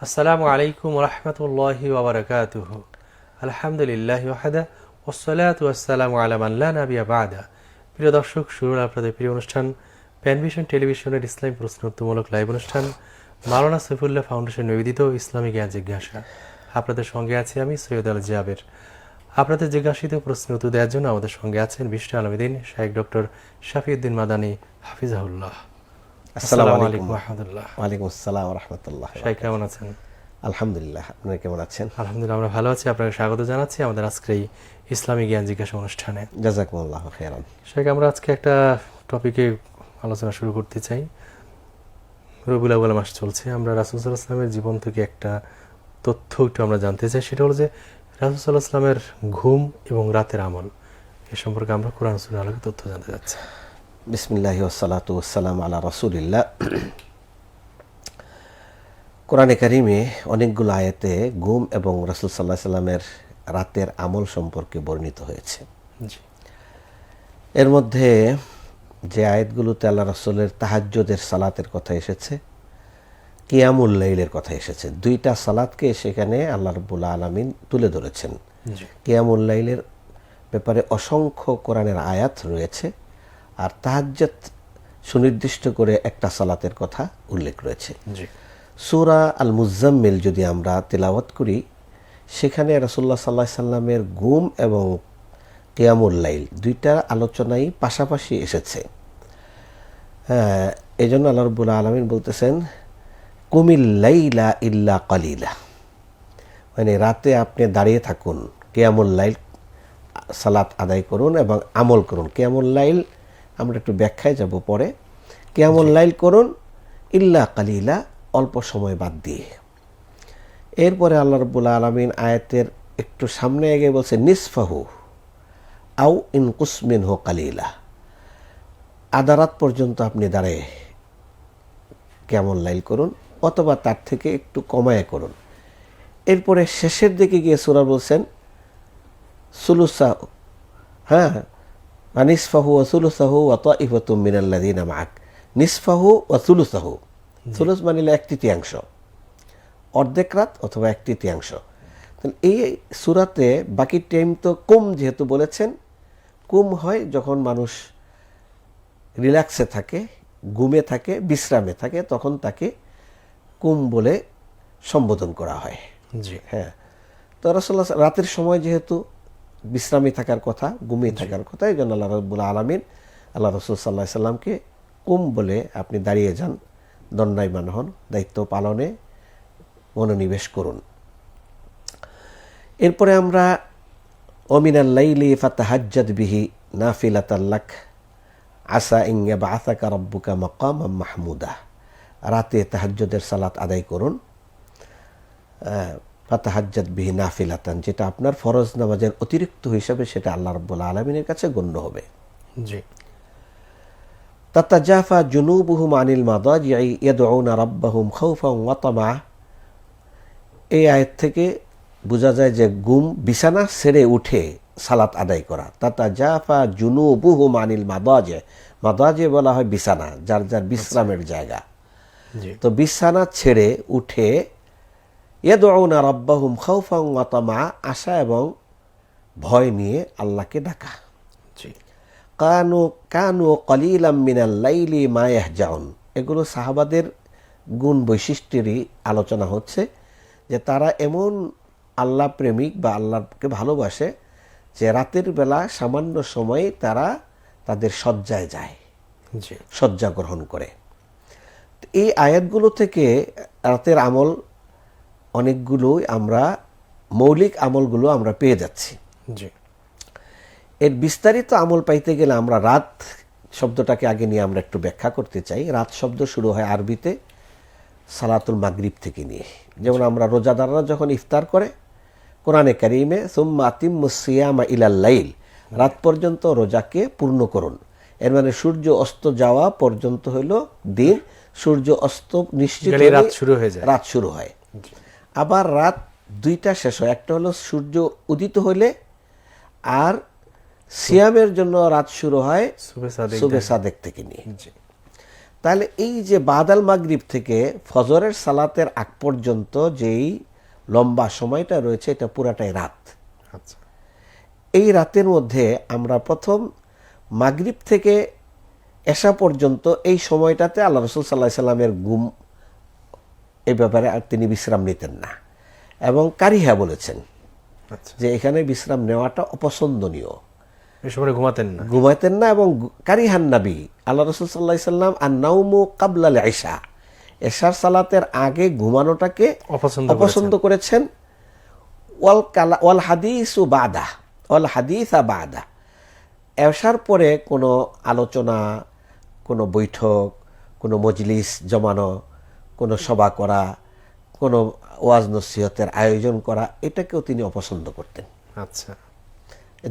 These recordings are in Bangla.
আসসালামু আলাইকুম রহমতুল্লাহি ওয়া বারাকাতুহু। আলহামদুলিল্লাহি ওয়াহদা ওয়াসসালাতু ওয়াসসালামু আলা মান লা নাবিয়্যা বা'দা। প্রিয় দর্শক, শুরু হলো আপনাদের প্রিয় অনুষ্ঠান প্যানভিশন টেলিভিশনের ইসলামী প্রশ্নোত্তরমূলক লাইভ অনুষ্ঠান মাওলানা সৈফুল্লাহ ফাউন্ডেশন নিবেদিত ইসলামী জ্ঞান জিজ্ঞাসা। আপনাদের সঙ্গে আছি আমি সৈয়দ আল জাবের। আপনাদের জিজ্ঞাসিত প্রশ্নের উত্তর দেওয়ার জন্য আমাদের সঙ্গে আছেন বিশিষ্ট আলমদ্বীন শাইখ ডক্টর শাফিউদ্দিন মাদানী হাফিজাহুল্লাহ। আসসালামু আলাইকুম ওয়া রাহমাতুল্লাহ। ওয়ালাইকুম আসসালাম ওয়া রাহমাতুল্লাহ। শাইখ কেমন আছেন? আলহামদুলিল্লাহ, আপনারা কেমন আছেন? আলহামদুলিল্লাহ, আমরা ভালো আছি। আপনাকে স্বাগত জানাচ্ছি আমাদের আজকের এই ইসলামী জ্ঞান জিজ্ঞাসা অনুষ্ঠানে। জাযাকুমুল্লাহু খাইরান। শাইখ, আমরা আজকে একটা টপিকে আলোচনা শুরু করতে চাই। রবিউল আউয়াল মাস চলছে, আমরা রাসূল সাল্লাল্লাহু আলাইহি ওয়াসাল্লামের জীবন থেকে একটা তথ্য একটু আমরা জানতে চাই। সেটা হলো যে রাসূল সাল্লাল্লাহু আলাইহি ওয়াসাল্লামের ঘুম এবং রাতের আমল এ সম্পর্কে আমরা কোরআন সুন্নাহর আলোকে তথ্য জানতে চাচ্ছি। বিসমিল্লাহি ওয়াসসালাতু ওয়াসসালামু আলা রাসূলিল্লাহ। কোরআনে কারিমে অনেকগুলো আয়াতে ঘুম এবং রাসূল সাল্লাল্লাহু আলাইহি সাল্লামের রাতের আমল সম্পর্কে বর্ণিত হয়েছে। এর মধ্যে যে আয়াতগুলোতে আল্লাহ রাসূলের তাহাজ্জুদের সালাতের কথা এসেছে, কিয়ামুল লাইলের কথা এসেছে, দুইটা সালাতকে সেখানে আল্লাহ রাব্বুল আলামিন তুলে ধরেছেন। কিয়ামুল লাইলের ব্যাপারে অসংখ্য কোরআনের আয়াত রয়েছে, আর তাহাজ্জুদ সুনির্দিষ্ট করে একটা সালাতের কথা উল্লেখ রয়েছে। সূরা আল মুজাম্মিল যদি আমরা তেলাওয়াত করি, সেখানে রাসূলুল্লাহ সাল্লাল্লাহু আলাইহি সাল্লামের ঘুম এবং কিয়ামুল লাইল দুইটা আলোচনাই পাশাপাশি এসেছে। এই জন্য আল্লাহ রাব্বুল আলামিন বলতেছেন কুমিল লাইলা ইল্লা কালিলা, মানে রাতে আপনি দাঁড়িয়ে থাকুন, কিয়ামুল লাইল সালাত আদায় করুন এবং আমল করুন। কিয়ামুল লাইল আমরা একটু ব্যাখ্যায় যাব পরে। কিয়ামুল লাইল করুন ইল্লা কালিলা, অল্প সময় বাদ দিয়ে। এরপরে আল্লাহ রাব্বুল আলামিন আয়াতের একটু সামনে এগিয়ে বলছে নিসফাহু আও ইনকুস মিনহু কালিলা, আধা রাত পর্যন্ত আপনি দাঁড়িয়ে কিয়ামুল লাইল করুন অথবা তার থেকে একটু কমায় করুন। এরপরে শেষের দিকে গিয়ে সূরা বলছেন সুলুসা, নিসফাহু ওয়া সুলুসাহু ওয়া তাইফাতুম মিনাল্লাযিনা মাআক। নিসফাহু ওয়া সুলুসাহু, সুলুস মানে এক তৃতীয়াংশ, অর্ধেক রাত অথবা এক তৃতীয়াংশ। এই সূরাতে বাকি টাইম তো কুম যেহেতু বলেছেন, কুম হয় যখন মানুষ রিল্যাক্সে থাকে, ঘুমে থাকে, বিশ্রামে থাকে, তখন তাকে কুম বলে সম্বোধন করা হয়। তো রাসূলুল্লাহ রাতের সময় যেহেতু বিশ্রামী থাকার কথা, ঘুমিয়ে থাকার কথা, এই জন্য আল্লাহ রাব্বুল আলামিন আল্লাহ রাসূল সাল্লাল্লাহু আলাইহি সাল্লামকে কুম বলে আপনি দাঁড়িয়ে যান, দণ্ডায়মান হন, দায়িত্ব পালনে মনোনিবেশ করুন। এরপরে আমরা ওমিনাল লাইলি ফাতাহাজ্জাদ বিহি নাফিলাতাল লাক আসা ইন ইয়াবআসাকা রাব্বুকা মাকামান মাহমুদা, রাতে তাহাজ্জুদের সালাত আদায় করুন, ফাতাহাজ্জাদ বিহি নাফিলাতান, যেটা আপনার ফরজ নামাজের অতিরিক্ত হিসাবে সেটা আল্লাহ রাব্বুল আলামিনের কাছে গণ্য হবে। তাতাজাফা জুনুবুহুম আনিল মাদাজি'i ইয়াদউনা রাব্বাহুম খাউফান ওয়া তামা। এই আয়াত থেকে বোঝা যায় যে ঘুম, বিছানা ছেড়ে উঠে সালাত আদায় করা। তাতাজাফা জুনুবুহুম আনিল মাদাজি', মাদাজি বলা হয় বিছানা, যার যার বিশ্রামের জায়গা। তো বিছানা ছেড়ে উঠে ইয়াদউনা রাব্বাহুম খাউফান ওয়া তামা, আশা এবং ভয় নিয়ে আল্লাহকে ডাকা। কানু কলিলাম মিনাল লাইলি মা ইয়াহজাউন, এগুলো সাহাবাদের গুণ বৈশিষ্ট্যেরই আলোচনা হচ্ছে, যে তারা এমন আল্লাহ প্রেমিক বা আল্লাহকে ভালোবাসে যে রাতের বেলা সামান্য সময় তারা তাদের শয্যায় যায়, শয্যা গ্রহণ করে। এই আয়াতগুলো থেকে রাতের আমল অনেকগুলোই আমরা, মৌলিক আমলগুলো আমরা পেয়ে যাচ্ছি। এর বিস্তারিত আমল পাইতে গেলে আমরা রাত শব্দটাকে আগে নিয়ে আমরা একটু ব্যাখ্যা করতে চাই। রাত শব্দ শুরু হয় আরবিতে সালাতুল মাগরিব থেকে নিয়ে। যেমন আমরা রোজাদাররা যখন ইফতার করে, কোরআনে কারিমে সুম্মা আতিম্মুস সিয়ামা ইলাল লাইল, রাত পর্যন্ত রোজাকে পূর্ণ করুন। এর মানে সূর্য অস্ত যাওয়া পর্যন্ত হলো দিন, সূর্য অস্ত নিশ্চিত রাত শুরু হয়। আবার রাত দুইটা শেষ হয়, একটা হলো সূর্য উদিত হলে, আর সিয়ামের জন্য রাত শুরু হয় সুবে সাদেক থেকে নিয়ে। তাহলে এই যে বাদাল মাগরিব থেকে ফজরের সালাতের আগ পর্যন্ত যেই লম্বা সময়টা রয়েছে, এটা পুরাটাই রাত। আচ্ছা, এই রাতের মধ্যে আমরা প্রথম মাগরিব থেকে এশা পর্যন্ত এই সময়টাতে আল্লাহ রসুল সাল্লাহ সাল্লামের ঘুম, এই ব্যাপারে আর তিনি বিশ্রাম নিতেন না, এবং কারিহা বলেছেন আচ্ছা, যে এখানে বিশ্রাম নেওয়াটা অপছন্দনীয়, এই সময় ঘুমাতেন না। ঘুমাইতেন না। এবং কারিহান নাবি আল্লাহ রসুল সাল্লাহ সাল্লাম আর নাউমু কাবলাল আয়সা, এশার সালাতের আগে ঘুমানোটাকে অপছন্দ করেছেন। ওয়াল হাদিসু বাদা, ওয়াল হাদিসা বাদা, এশার পরে কোনো আলোচনা, কোনো বৈঠক, কোনো মজলিস জমানো, কোনো সভা করা, কোনো ওয়াজ নসিহতের আয়োজন করা, এটাকেও তিনি অপছন্দ করতেন। আচ্ছা,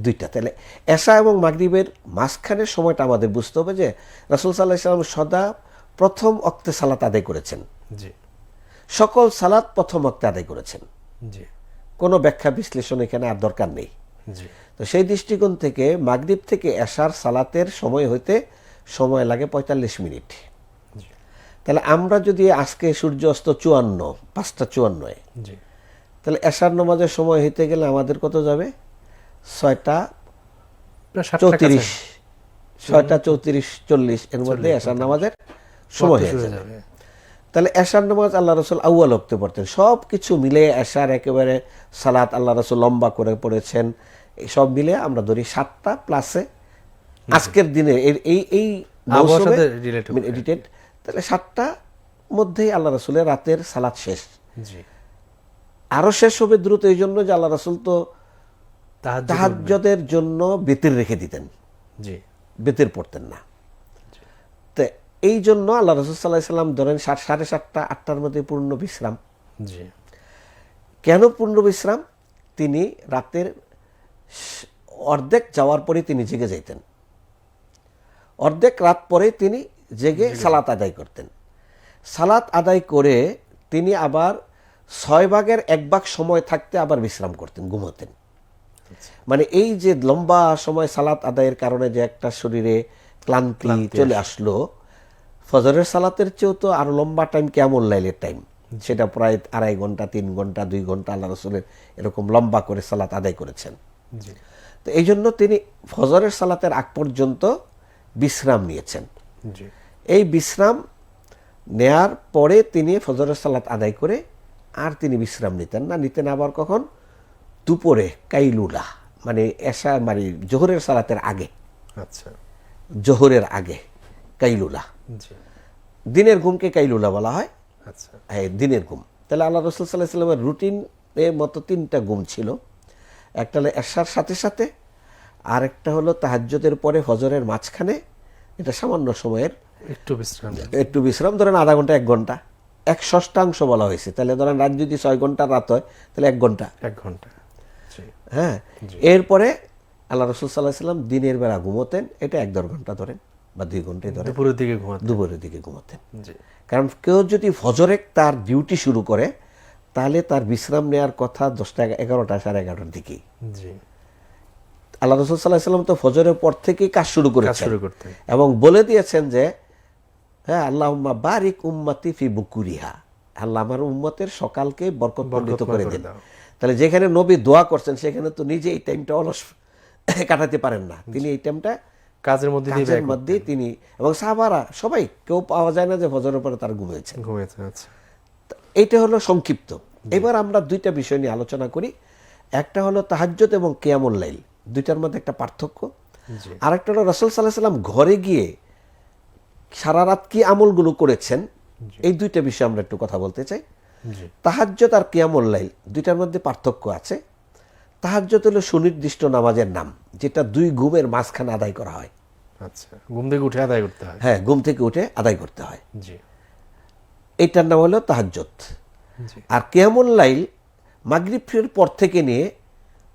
দুইটা। তাহলে এশা এবং মাগরিবের মাঝখানের সময়টা আমাদের বুঝতে হবে যে রাসূল সাল্লাল্লাহু আলাইহি ওয়াসাল্লাম সদা প্রথম ওয়াক্তে সালাত আদায় করেছেন, জি সকল সালাত প্রথম ওয়াক্তে আদায় করেছেন, জি কোনো ব্যাখ্যা বিশ্লেষণ এখানে আর দরকার নেই। জি, তো সেই দৃষ্টিকোণ থেকে মাগরিব থেকে এশার সালাতের সময় হইতে সময় লাগে 45 মিনিট। জি তাহলে আমরা যদি আজকে সূর্য অস্ত 5:54, জি, তাহলে এশার নামাজের সময় হইতে গেলে আমাদের কত যাবে? 6:34, 6:34-40 এর মধ্যে এশার নামাজের সময় হয়ে যাবে। তাহলে এশার নামাজ আল্লাহ রসুল আউয়াল ওয়াক্তে পড়তেন। সব কিছু মিলে এশার একেবারে সালাত আল্লাহ রসুল লম্বা করে পড়েছেন, সব মিলে আমরা ধরি 7টা প্লাসে আজকের দিনে এই মৌসুমে রিলেটেড, তাহলে 7টা মধ্যেই আল্লাহ রসুলের রাতের সালাত শেষ। জি, আরো শেষ হবে দ্রুত, এই জন্য যে আল্লাহ রসুল তো তাহাজ্জুদের জন্য বেতির রেখে দিতেন, জি বেতির পড়তেন না। তো এই জন্য আল্লাহ রসুল সাল্লাল্লাহু আলাইহি সাল্লাম ধরেন 7:30, 8টার মধ্যে পূর্ণ বিশ্রাম। জি, কেন পূর্ণ বিশ্রাম? তিনি রাতের অর্ধেক যাওয়ার পরে তিনি জেগে যাইতেন, অর্ধেক রাত পরে তিনি জেগে সালাত আদায় করতেন। সালাত আদায় করে তিনি আবার 6/1 সময় থাকতে আবার বিশ্রাম করতেন, ঘুমাতেন। মানে এই যে লম্বা সময় সালাত আদায়ের কারণে যে একটা শরীরে ক্লান্তি চলে আসলো, ফজরের সালাতের চেয়েও তো আরো লম্বা টাইম কিয়ামুল লাইলের টাইম, সেটা প্রায় 2.5 ঘন্টা, 3 ঘন্টা, 2 ঘন্টা আল্লাহ রসুলের এরকম লম্বা করে সালাত আদায় করেছেন। জি, তো এই জন্য তিনি ফজরের সালাতের আগ পর্যন্ত বিশ্রাম নিয়েছেন। জি, এই বিশ্রাম নেয়ার পরে তিনি ফজরের সালাত আদায় করে আর তিনি বিশ্রাম নিতেন না। নিতেন আবার কখন? দুপুরে কাইলুলা, মানে এশা, মানে জোহরের সালাতের আগে, আচ্ছা, জোহরের আগে কাইলুলা। জি, দিনের ঘুমকে কাইলুলা বলা হয়। আচ্ছা, হ্যাঁ, দিনের ঘুম। তাহলে আল্লাহ রসুল সাল্লাল্লাহু আলাইহি ওয়াসাল্লামের রুটিনের মতো 3টা ঘুম ছিল। একটা হলো এশার সাথে সাথে, আরেকটা হলো তাহাজ্জুদের পরে ফজরের মাঝখানে, এটা সামান্য সময়ের একটু বিশ্রাম, ধরেন আধা ঘন্টা, 1 ঘন্টা, 1/6 বলা হয়েছে। তাহলে ধরেন রাত যদি 6 ঘন্টা রাত হয়, তাহলে 1 ঘন্টা। হ্যাঁ, এরপরে আল্লাহ রসুল সাল্লাল্লাহু আলাইহি ওয়াসাল্লাম দিনের বেলা ঘুমোতেন, এটা 1-1.5 ঘন্টা ধরেন বা 2 ঘন্টায় ধরেন, দুপুরের দিকে ঘুমাতেন। কারণ কেউ যদি ফজরে তার ডিউটি শুরু করে, তাহলে তার বিশ্রাম নেওয়ার কথা 10টা, 11টা, 11:30টার দিকেই। আল্লাহ রসুল সাল্লাল্লাহু আলাইহি ওয়াসাল্লাম তো ফজরের পর থেকেই কাজ শুরু করেছেন এবং বলে দিয়েছেন যে, হ্যাঁ, আল্লাহুম্মা বারিক উম্মতি ফি বুকুরিহা, আল্লাহ আমার উম্মতের সকালকে বরকতমণ্ডিত করে দেন। তাহলে যেখানে নবী দোয়া করছেন, সেখানে তো নিজে এই টাইমটা অলস কাটাতে পারেন না, তিনি এই টাইমটা কাজের মধ্যে তিনি এবং সাহাবারা সবাই, কেউ পাওয়া যায় না যে ফজরের পরে তার ঘুমিয়েছেন। এইটা হলো সংক্ষিপ্ত। এবার আমরা 2টা বিষয় নিয়ে আলোচনা করি। একটা হলো তাহাজ্জুদ এবং কিয়ামুল লাইল, 2টার মধ্যে একটা পার্থক্য। আরেকটা হলো রাসূল সাল্লাল্লাহু আলাইহি ওয়াসাল্লাম ঘরে গিয়ে সারা রাত কি আমলগুলো করেছেন, এই 2টা বিষয় আমরা একটু কথা বলতে চাই। তাহাজ্জুদ আর কিয়ামুল লাইল 2টার মধ্যে পার্থক্য আছে। তাহাজ্জুদ হলো সুনির্দিষ্ট নামাজের নাম, যেটা 2 ঘুমের মাঝখানে আদায় করা হয়। আচ্ছা, ঘুম থেকে উঠে আদায় করতে হয়। হ্যাঁ, ঘুম থেকে উঠে আদায় করতে হয়। এটার নাম হলো তাহাজ্জুদ। আর কিয়ামুল লাইল মাগরিবের পর থেকে নিয়ে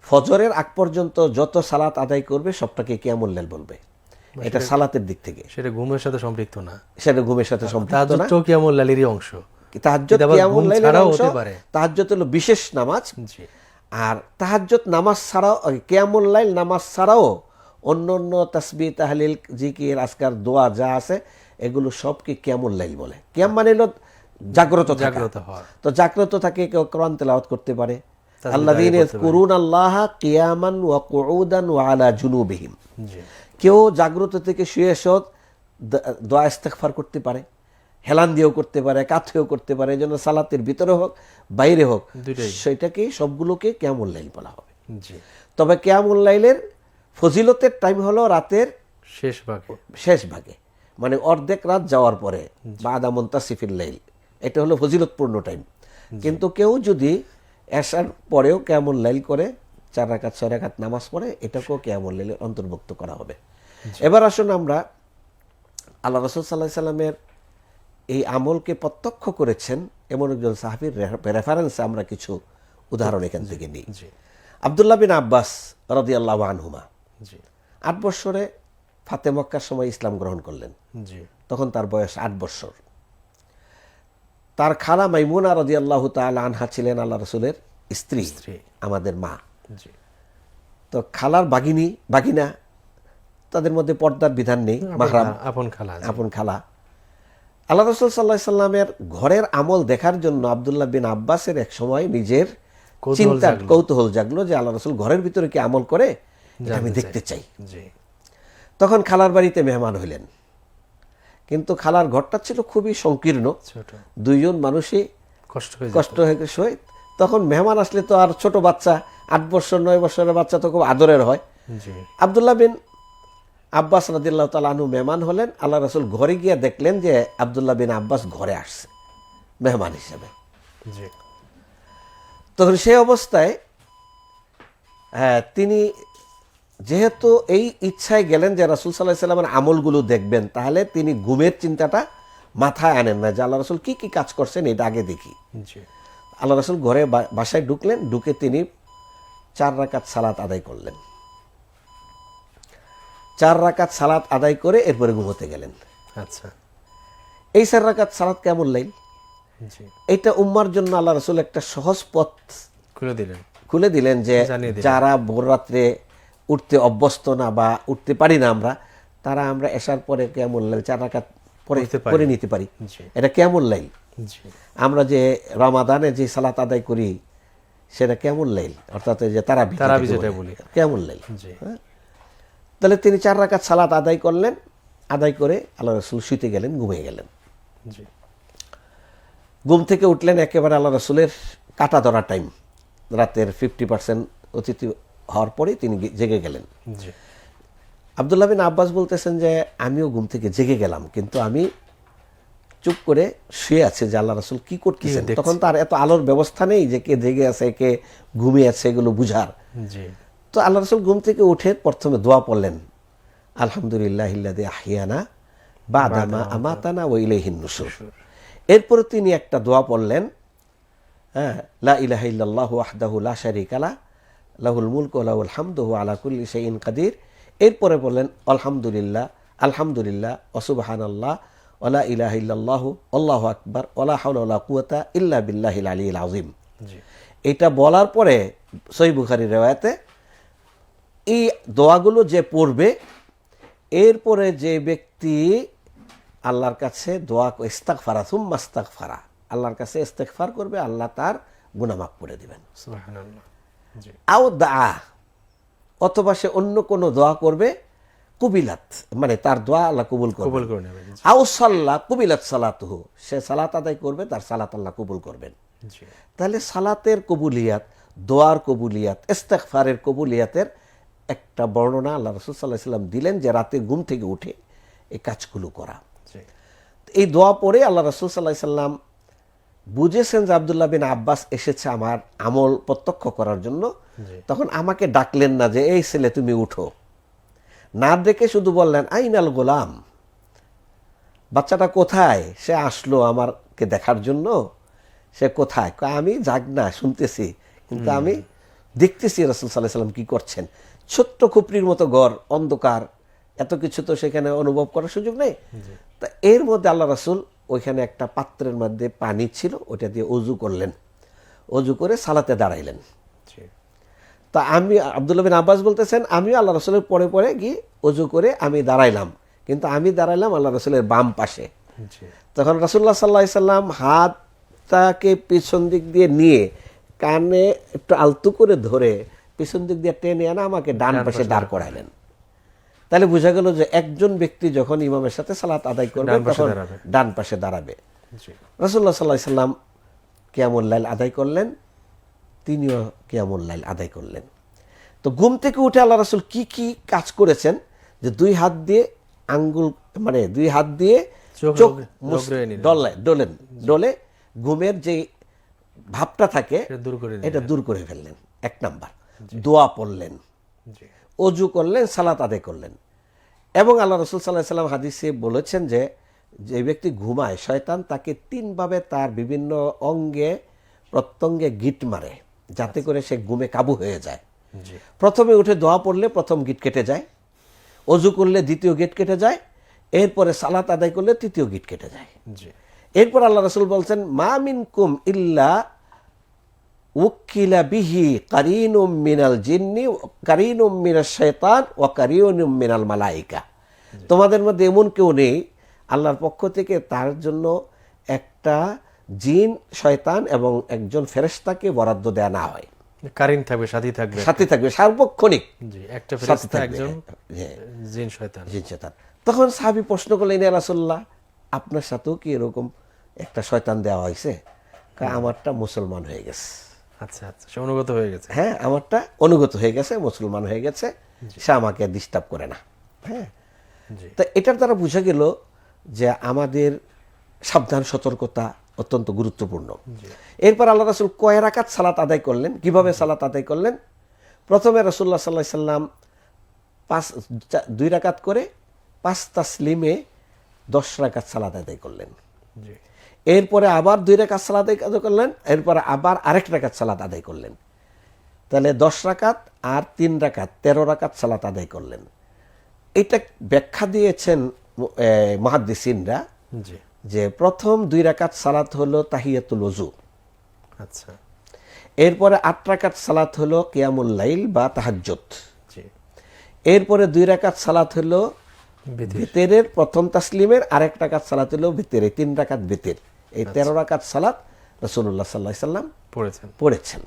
ফজরের আগ পর্যন্ত যত সালাত আদায় করবে সবটাকে কিয়ামুল লাইল বলবে। এটা সালাতের দিক থেকে, সেটা ঘুমের সাথে সম্পৃক্ত না, সেটা ঘুমের সাথে সম্পৃক্ত না। তাহাজ্জুদ কিয়ামুল লাইলেরই অংশ। তাহাজ্জুদ কিয়ামুল লাইলের অংশ। তাহাজ্জুদ হলো বিশেষ নামাজ। আর তাহাজ্জুদ নামাজ ছাড়াও, কিয়ামুল লাইল নামাজ ছাড়াও অন্য অন্য তাসবিহ, তাহলিল, জিকির, আজকার, দোয়া যা আছে, এগুলো সবকে কিয়ামুল লাইল বলে। কিয়াম মানে হলো জাগ্রত থাকা। জাগ্রত হওয়া। তো জাগ্রত থাকে কেউ কোরআন তেলাওয়াত করতে পারে, তাসবিহ আল্লাযীনা করতে পারে। ইয়াযকুরুনাল্লাহা কিয়ামান ওয়া কুউদান ওয়া আলা জুনুবিহিম। জি কেউ জাগ্রত থেকে শুয়ে এসেও দোয়া ইস্তেগফার করতে পারে, হেলান দিয়েও করতে পারে, কাথেও করতে পারে। এই জন্য সালাতের ভিতরে হোক বাইরে হোক দুইটাই। সেটাকে সবগুলোকে কিয়ামুল লাইল বলা হবে। জি তবে কিয়ামুল লাইলের ফজিলতের টাইম হলো রাতের শেষ ভাগে। শেষ ভাগে, মানে অর্ধেক রাত যাওয়ার পরে, বাদা মুনতাসিফিল লাইল, এটা হলো ফজিলতপূর্ণ টাইম। কিন্তু কেউ যদি এশার পরেও কিয়ামুল লাইল করে, 4 রাকাত 6 রাকাত নামাজ পড়ে, এটাকেও কিয়ামুল লাইলের অন্তর্ভুক্ত করা হবে। এবার আসুন আমরা আল্লাহ রাসূল সাল্লাল্লাহু আলাইহি সাল্লামের এই আমলকে প্রত্যক্ষ করেছেন এমন একজন সাহাবীর রেফারেন্সে আমরা কিছু উদাহরণ এখান থেকে নিই। জি আব্দুল্লাহ বিন আব্বাস রাদিয়াল্লাহু আনহুমা জি 8 বছরে ফাতে মক্কার সময় ইসলাম গ্রহণ করলেন। জি তখন তার বয়স 8 বছর। তার খালা মাইমুনা রাদিয়াল্লাহু তাআলা আনহা ছিলেন আল্লাহ রাসূলের স্ত্রী, আমাদের মা। জি তো খালার বাগিনা তাদের মধ্যে পর্দার বিধান নেই, মাহরাম আপন খালা। জি। আপন খালা। আল্লাহ রাসূল সাল্লাল্লাহু আলাইহি সাল্লামের ঘরের আমল দেখার জন্য আব্দুল্লাহ বিন আব্বাসের এক সময় নিজের কৌতূহল জাগলো যে আল্লাহ রাসূল ঘরের ভিতরে কি আমল করে এটা আমি দেখতে চাই। জি তখন খালার বাড়িতে মেহমান হইলেন, কিন্তু খালার ঘরটা ছিল খুবই সংকীর্ণ, ছোট, 2 জন মানুষই কষ্ট হয়ে যেত। শোয়। তখন মেহমান আসলে তো আর ছোট বাচ্চা, 8 বছর 9 বছরের বাচ্চা তো খুব আদরের হয়। জি আব্দুল্লাহ বিন আব্বাস রাদিয়াল্লাহু তাআলা আনহু মেহমান হলেন। আল্লাহ রাসূল ঘরে গিয়ে দেখলেন যে আব্দুল্লাহ বিন আব্বাস ঘরে আসছে মেহমান হিসেবে। জি তখন সেই অবস্থায় তিনি যেহেতু এই ইচ্ছায় গেলেন যে রাসূল সাল্লাল্লাহু আলাইহি সাল্লামের আমলগুলো দেখবেন, তাহলে তিনি ঘুমের চিন্তাটা মাথায় আনেন না যে আল্লাহ রাসূল কি কি কাজ করছেন এটা আগে দেখি। জি আল্লাহ রাসূল ঘরে বাসায় ঢুকলেন, ঢুকে তিনি 4 রাকাত সালাত আদায় করলেন। 4 রাকাত সালাত আদায় করে এরপরে ঘুমোতে গেলেন। আচ্ছা। এই 4 রাকাত সালাত কেমন লাইল, জি এটা উম্মার জন্য আল্লাহ রাসূল একটা সহজ পথ খুলে দিলেন যে জানিয়ে দিলেন। যারা ভোর রাত্রে উঠতে অভ্যস্ত না বা উঠতে পারি না আমরা এশার পরে কিয়ামুল লাইল 4 রাকাত পরে করে নিতে পারি। জি এটা কিয়ামুল লাইল। জি আমরা যে রমাদানে যে সালাত আদায় করি সেটা কিয়ামুল লাইল, অর্থাৎ যে তারাবি যেটা বলি কিয়ামুল লাইল। জি তাহলে তিনি 4 রাকাত সালাত আদায় করলেন, আদায় করে আল্লাহ রাসূল শুতে গেলেন, ঘুমিয়ে গেলেন। জি ঘুম থেকে উঠলেন একেবারে আল্লাহ রাসূলের কাটা ধরা টাইম, রাতের 50% অতিথি হওয়ার পরে তিনি জেগে গেলেন। জি আব্দুল্লাহ বিন আব্বাস বলতেছেন যে আমিও ঘুম থেকে জেগে গেলাম, কিন্তু আমি চুপ করে শুয়ে আছে যে আল্লাহ রাসূল কি করতেছেন। তখন তার এত আলোর ব্যবস্থা নেই যে কে জেগে আছে কে ঘুমিয়ে আছে এগুলো বুঝার। জি তো আল্লাহ রাসূল ঘুম থেকে উঠে প্রথমে দোয়া পড়লেন, আলহামদুলিল্লাহিল্লাযী আহইয়ানা বা'দা মা আমাতানা ওয়া ইলাইহিন নুশুর। এরপর তিনি একটা দোয়া পড়লেন, লা ইলাহা ইল্লাল্লাহু ওয়াহদাহু লা শারীকা লাহু লাহুল মুলকু ওয়া লাহুল হামদু ওয়া আলা কুল্লি শাইইন কাদির। এরপরে বললেন আলহামদুলিল্লাহ আলহামদুলিল্লাহ ওয়া সুবহানাল্লাহ ওয়া লা ইলাহা ইল্লাল্লাহু আল্লাহু আকবার ওয়া লা হাওলা ওয়া লা কুওয়াতা ইল্লা বিল্লাহিল আলিয়্যিল আযীম। জি এটা বলার পরে সহিহ বুখারীর riwayate এই দোয়াগুলো যে পড়বে, এরপরে যে ব্যক্তি আল্লাহর কাছে দোয়া ইস্তিগফারা সুম্মা ইস্তিগফারা, আল্লাহর কাছে ইস্তিগফার করবে, আল্লাহ তার গুনাহ মাফ করে দিবেন। সুবহানাল্লাহ। জি আও দা, অথবা সে অন্য কোনো দোয়া করবে, কুবিলাত মানে তার দোয়া আল্লাহ কবুল কবুল করবেন। করে নেবেন। আও সাল্লা কুবিলাত সালাতুহু, সে সালাত আদায় করবে, তার সালাত আল্লাহ কবুল করবেন। জি তাহলে সালাতের কবুলিয়াত, দোয়ার কবুলিয়াত, ইস্তিগফারের কবুলিয়াতের একটা বর্ণনা আল্লাহ রাসূল সাল্লাল্লাহু আলাইহি ওয়াসাল্লাম দিলেন যে রাতে ঘুম থেকে উঠে এই কাজগুলো করা। জি এই দোয়া পড়ে আল্লাহ রাসূল সাল্লাল্লাহু আলাইহি ওয়াসাল্লাম বুঝেছেন যে আব্দুল্লাহ বিন আব্বাস এসেছে আমার আমল প্রত্যক্ষ করার জন্য। জি তখন আমাকে ডাকলেন না যে এই ছেলে তুমি উঠো, না ডেকে শুধু বললেন আইনাল গোলাম, বাচ্চাটা কোথায়? সে আসলো আমাকে দেখার জন্য, সে কোথায়? আমি জাগ না শুনতেছি, কিন্তু আমি দেখতেছি রাসূল সাল্লাল্লাহু আলাইহি ওয়াসাল্লাম কি করছেন। ছোট্ট খুপরির মতো ঘর, অন্ধকার, এত কিছু তো সেখানে অনুভব করার সুযোগ নেই। তা এর মধ্যে আল্লাহ রাসূল ওইখানে একটা পাত্রের মধ্যে পানি ছিল, ওটা দিয়ে ওযু করলেন, ওযু করে সালাতে দাঁড়াইলেন। জি তা আমি আব্দুল্লাহ বিন আব্বাস বলতেছেন আমিও আল্লাহ রাসূলের পরে পরে গিয়ে ওযু করে আমি দাঁড়াইলাম, কিন্তু আমি দাঁড়াইলাম আল্লাহ রসুলের বাম পাশে। জি তখন রাসূলুল্লাহ সাল্লাল্লাহু আলাইহি সাল্লাম হাতটাকে পিছন দিক দিয়ে নিয়ে কানে একটু আলতু করে ধরে পিছন দিক দিয়ে টেনে আনা আমাকে ডান পাশে দাঁড় করাইলেন। তাহলে বোঝা গেল যে একজন ব্যক্তি যখন ইমামের সাথে সালাত আদায় করবে ডান পাশে তখন দাঁড়াবে। ডান পাশে দাঁড়াবে। জি রাসূলুল্লাহ সাল্লাল্লাহু আলাইহি সাল্লাম কিয়ামুল লাইল আদায় করলেন, তিনিও কিয়ামুল লাইল আদায় করলেন। তো ঘুম থেকে উঠে আল্লাহ রাসূল কি কি কাজ করেছেন, যে দুই হাত দিয়ে আঙ্গুল মানে দুই হাত দিয়ে চোখ চোখ রগড়ে নিলেন। ডলে ঘুমের যে ভাবটা থাকে এটা দূর করে এটা দূর করে ফেললেন। এক নাম্বার, দোয়া পড়লেন, জি অজু করলেন, সালাত আদায় করলেন। এবং আল্লাহ রসুল সাল্লাল্লাহু আলাইহি সাল্লাম হাদিসে বলেছেন যে যে ব্যক্তি ঘুমায় শয়তান তাকে তিনভাবে তার বিভিন্ন অঙ্গে প্রত্যঙ্গে গিট মারে, যাতে করে সে ঘুমে কাবু হয়ে যায়। জি প্রথমে উঠে দোয়া পড়লে প্রথম গিট কেটে যায়, অজু করলে দ্বিতীয় গিট কেটে যায়, এরপরে সালাত আদায় করলে তৃতীয় গিট কেটে যায়। জি এরপর আল্লাহ রসুল বলছেন মা মিনকুম ইল্লা উকিলা বিহি কারিনুম মিনাল জিন্নি কারিনুম মিনাশ শাইতান ওয়া কারিনুম মিনাল মালাইকা। তোমাদের মধ্যে এমন কেউ নেই আল্লাহর পক্ষ থেকে তার জন্য একটা জিন, শয়তান এবং একজন ফেরেশতাকে বরাদ্দ দেয়া না হয়, কারিন থাকবে, সাথী থাকবে। সাথে থাকবে সার্বক্ষণিক। জি একটা সাথে ফেরেশতা, থাকবে। একজন হ্যাঁ, জিন শয়তান। জিন শয়তান। তখন সাহাবী প্রশ্ন করলেন ইয়া রাসূলুল্লাহ, আপনার সাথেও কি এরকম একটা শয়তান দেওয়া হয়েছে? আমারটা মুসলমান হয়ে গেছে। আচ্ছা আচ্ছা, সে অনুগত হয়ে গেছে। হ্যাঁ, আমারটা অনুগত হয়ে গেছে, মুসলমান হয়ে গেছে, সে আমাকে ডিস্টার্ব করে না। হ্যাঁ, জি তা এটার দ্বারা বোঝা গেল যে আমাদের সাবধান সতর্কতা অত্যন্ত গুরুত্বপূর্ণ। এরপর আল্লাহ রাসূল কয় রাকাত সালাত আদায় করলেন, কিভাবে সালাত আদায় করলেন? প্রথমে রাসূলুল্লাহ সাল্লাল্লাহু আলাইহি সাল্লাম 2 রাকাত করে 5 তাসলিমে 10 রাকাত সালাত আদায় করলেন। জি এরপরে আবার 2 রাকাত সালাত আদায় করলেন, এরপরে আবার আরেক রাকাত সালাত আদায় করলেন। তাহলে 10 রাকাত আর 3 রাকাত 13 রাকাত সালাত আদায় করলেন। এটা ব্যাখ্যা দিয়েছেন মুহাদ্দিসিনরা জি যে প্রথম 2 রাকাত সালাত হলো তাহিয়াতুল ওযু, আচ্ছা এরপরে 8 রাকাত সালাত হলো কিয়ামুল লাইল বা তাহাজ্জুদ, জি এরপরে 2 রাকাত সালাত হলো বিধির। ভিতরের প্রথম তাসলিমের, আরেক রাকাত সালাত হলো ভিতরে, 3 রাকাত ভিতর। এই 13 রাকাত সালাত রাসূলুল্লাহ সাল্লাল্লাহু আলাইহি সাল্লাম পড়েছেন। পড়েছেন।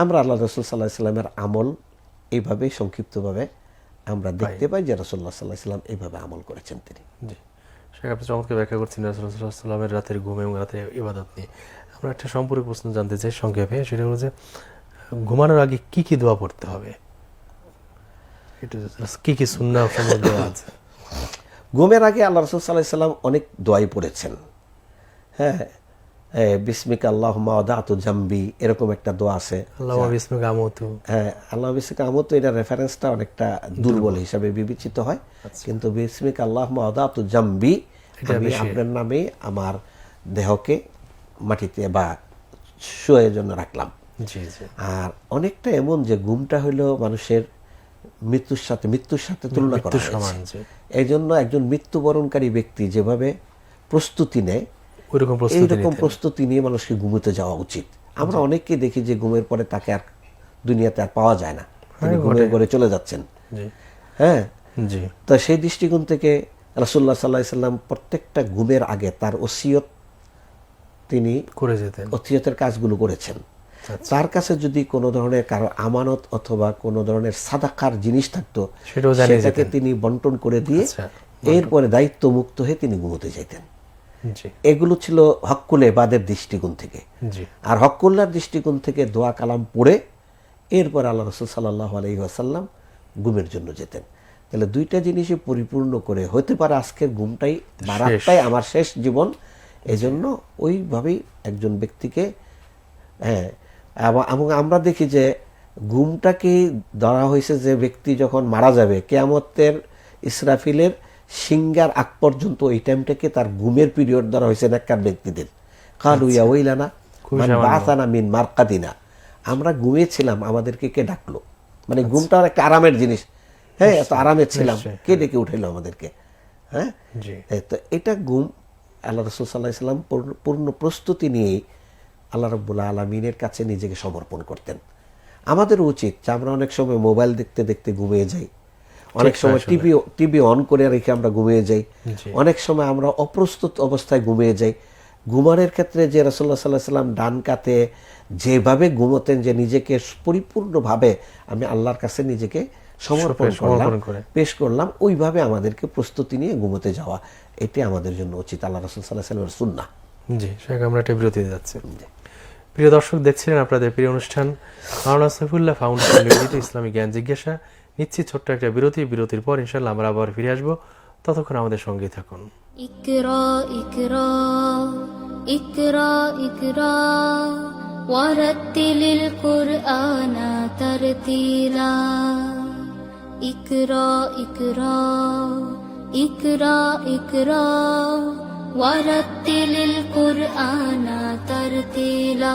আমরা আল্লাহ রাসূল সাল্লাল্লাহু আলাইহি সাল্লামের আমল এইভাবে সংক্ষিপ্তভাবে আমরা দেখতে পাই যে রাসূলুল্লাহ সাল্লাল্লাহু আলাইহি সাল্লাম এইভাবে আমল করেছেন তিনি। জি, সেটা আপনি চমৎকার ব্যাখ্যা করছেন রাসূলুল্লাহ সাল্লাল্লাহু আলাইহি ওয়াসাল্লামের রাতের ঘুম এবং রাতের ইবাদত নিয়ে। আমরা একটা সম্পূর্ণ প্রশ্ন জানতে চাই সংক্ষেপে, সেটা হলো যে ঘুমানোর আগে কি কি দোয়া পড়তে হবে, এটা কি কি সুন্নাহ সম্বন্ধে দেওয়া আছে? ঘুমের আগে আল্লাহ রাসূল সাল্লাল্লাহু আলাইহি সাল্লাম অনেক দোয়াই পড়েছেন। হ্যাঁ, বিসমিকা আল্লাহুম্মা ওয়াদাতু জামবি, এরকম একটা দোয়া আছে। আল্লাহুম্মা বিসমিকা আমুতু। হ্যাঁ, আল্লাহ বিসমিকা আমুতু, এটা রেফারেন্সটা অনেকটা দুর্বল হিসাবে বিবেচিত হয়, কিন্তু বিসমিকা আল্লাহুম্মা ওয়াদাতু জামবি, আমি আপনার নামে আমার দেহকে মাটিতে বা শুয়ে জন্য রাখলাম। জি জি, আর অনেকটা এমন যে ঘুমটা হলো মানুষের মৃত্যুর সাথে তুলনা করা মৃত্যুর সমান। হয়েছে। জি, এই জন্য একজন মৃত্যুবরণকারী ব্যক্তি যেভাবে প্রস্তুতি নেয়, ওইরকম প্রস্তুতি এইরকম নিতে। প্রস্তুতি নিয়ে মানুষকে ঘুমোতে যাওয়া উচিত। আমরা অনেককে দেখি যে ঘুমের পরে তাকে আর দুনিয়াতে আর পাওয়া যায় না, তিনি ঘুমের ঘরে চলে যাচ্ছেন। জি হ্যাঁ, জি, তো সেই দৃষ্টিকোণ থেকে রাসূলুল্লাহ সাল্লাল্লাহু আলাইহি সাল্লাম প্রত্যেকটা ঘুমের আগে তার ওসিয়ত, তিনি করে যেতেন। ওসিয়তের কাজগুলো করেছেন। তার কাছে যদি কোনো ধরনের কারো আমানত অথবা কোনো ধরনের সাদাকার জিনিস থাকতো, সেটাও জানিয়ে সেটাকে যেতেন। তিনি বন্টন করে দিয়ে আচ্ছা, এরপরে দায়িত্ব মুক্ত হয়ে তিনি ঘুমোতে যেতেন। জি এগুলো ছিল হক্কুল ইবাদের দৃষ্টিকোণ থেকে। জি, আর হক্কুল্লাহর দৃষ্টিকোণ থেকে দোয়া কালাম পড়ে এরপর আল্লাহ রাসূল সাল্লাল্লাহু আলাইহি ওয়াসাল্লাম ঘুমের জন্য যেতেন। তাহলে দুইটা জিনিসই পরিপূর্ণ করে হতে পারে আজকের ঘুমটাই বা রাতটাই আমার শেষ জীবন, এজন্য ওইভাবেই একজন ব্যক্তিকে, হ্যাঁ, এবং আমরা দেখি যে ঘুমটাকে ধরা হয়েছে যে ব্যক্তি যখন মারা যাবে, কিয়ামতের ইসরাফিলের সিঙ্গার আগ পর্যন্ত এই টাইমটাকে তার ঘুমের পিরিয়ড ধরা হয়েছে নেককার ব্যক্তিদের। কালু ইয়া ওয়াইলানা মান বাআসানা মিন মারকাদিনা, আমরা ঘুমিয়েছিলাম, আমাদেরকে কে ডাকলো? মানে ঘুমটা একটা আরামের জিনিস। হ্যাঁ, এত আরামে ছিলাম, কে ডেকে উঠাইলো আমাদেরকে? হ্যাঁ, জি, তো এটা ঘুম। আল্লাহ রাসূল সাল্লাল্লাহু আলাইহি সাল্লাম পূর্ণ প্রস্তুতি নিয়ে আল্লাহ রাব্বুল আলামিনের কাছে নিজেকে সমর্পণ করতেন। আমাদের উচিত যে আমরা অনেক সময় মোবাইল দেখতে দেখতে ঘুমিয়ে যাই, অনেক সময় টিভি অন করে রেখে আমরা ঘুমিয়ে যাই, জি। অনেক সময় আমরা অপ্রস্তুত অবস্থায় ঘুমিয়ে যাই। ঘুমানোর ক্ষেত্রে যে রাসূলুল্লাহ সাল্লাল্লাহু আলাইহি সাল্লাম ডান কাতে যেভাবে ঘুমোতেন, যে নিজেকে পরিপূর্ণভাবে আমি আল্লাহর কাছে নিজেকে সমর্পণ করলাম, পেশ করলাম, ওইভাবে আমাদেরকে প্রস্তুতি নিয়ে ঘুমোতে যাওয়া, এটি আমাদের জন্য উচিত, আল্লাহ রাসূল সাল্লাল্লাহু আলাইহি ওয়াসাল্লামের সুন্নাহ। জি, সেখানে আমরা একটা বিরতিতে যাচ্ছি। প্রিয় দর্শক, দেখছিলেন আপনাদের প্রিয় অনুষ্ঠান মাওলানা সৈফুল্লাহ ফাউন্ডেশন নিবেদিত ইসলামী জ্ঞান জিজ্ঞাসা। নিচ্ছি ছোট্ট একটা বিরতির পর ইনশাআল্লাহ আমরা আবার ফিরে আসবো। ততক্ষণ আমাদের সঙ্গেই থাকুন। ইকরা ইকরা ইকরা ইকরা ওয়ারাত্তিলিল কুরআনা তারতিলা। ইকরা ইকরা ইকরা ইকরা ওয়ারাত্তিলিল কুরআনা তারতিলা।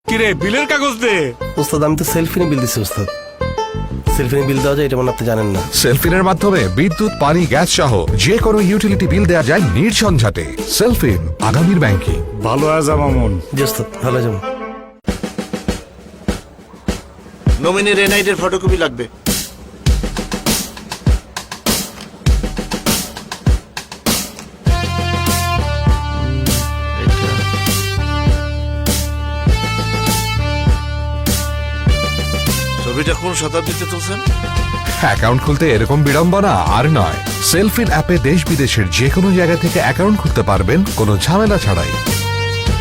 কিরে বিলের কাগজ দে। উস্তাদ, আমি তো সেলফিনে বিল দিচ্ছি উস্তাদ। সেলফিনে বিল দেওয়া যায় এটা মনে আপনি জানেন না। সেলফিনের মাধ্যমে বিদ্যুৎ, পানি, গ্যাস সহ যে কোনো ইউটিলিটি বিল দেওয়া যায় নির্ঝঞ্ঝাটে। সেলফিন, আগামীর ব্যাংকিং। ভালো আজা মামুন। জি উস্তাদ, ভালো যাবো। নমিনির এনআইডির ফটোকপি লাগবে। ছবিটা কোন শতাব্দীতে তুলছেন? অ্যাকাউন্ট খুলতে এরকম বিড়ম্বনা আর নয়। সেলফিন অ্যাপে দেশ বিদেশের যে কোনো জায়গা থেকে অ্যাকাউন্ট খুলতে পারবেন কোনো ঝামেলা ছাড়াই।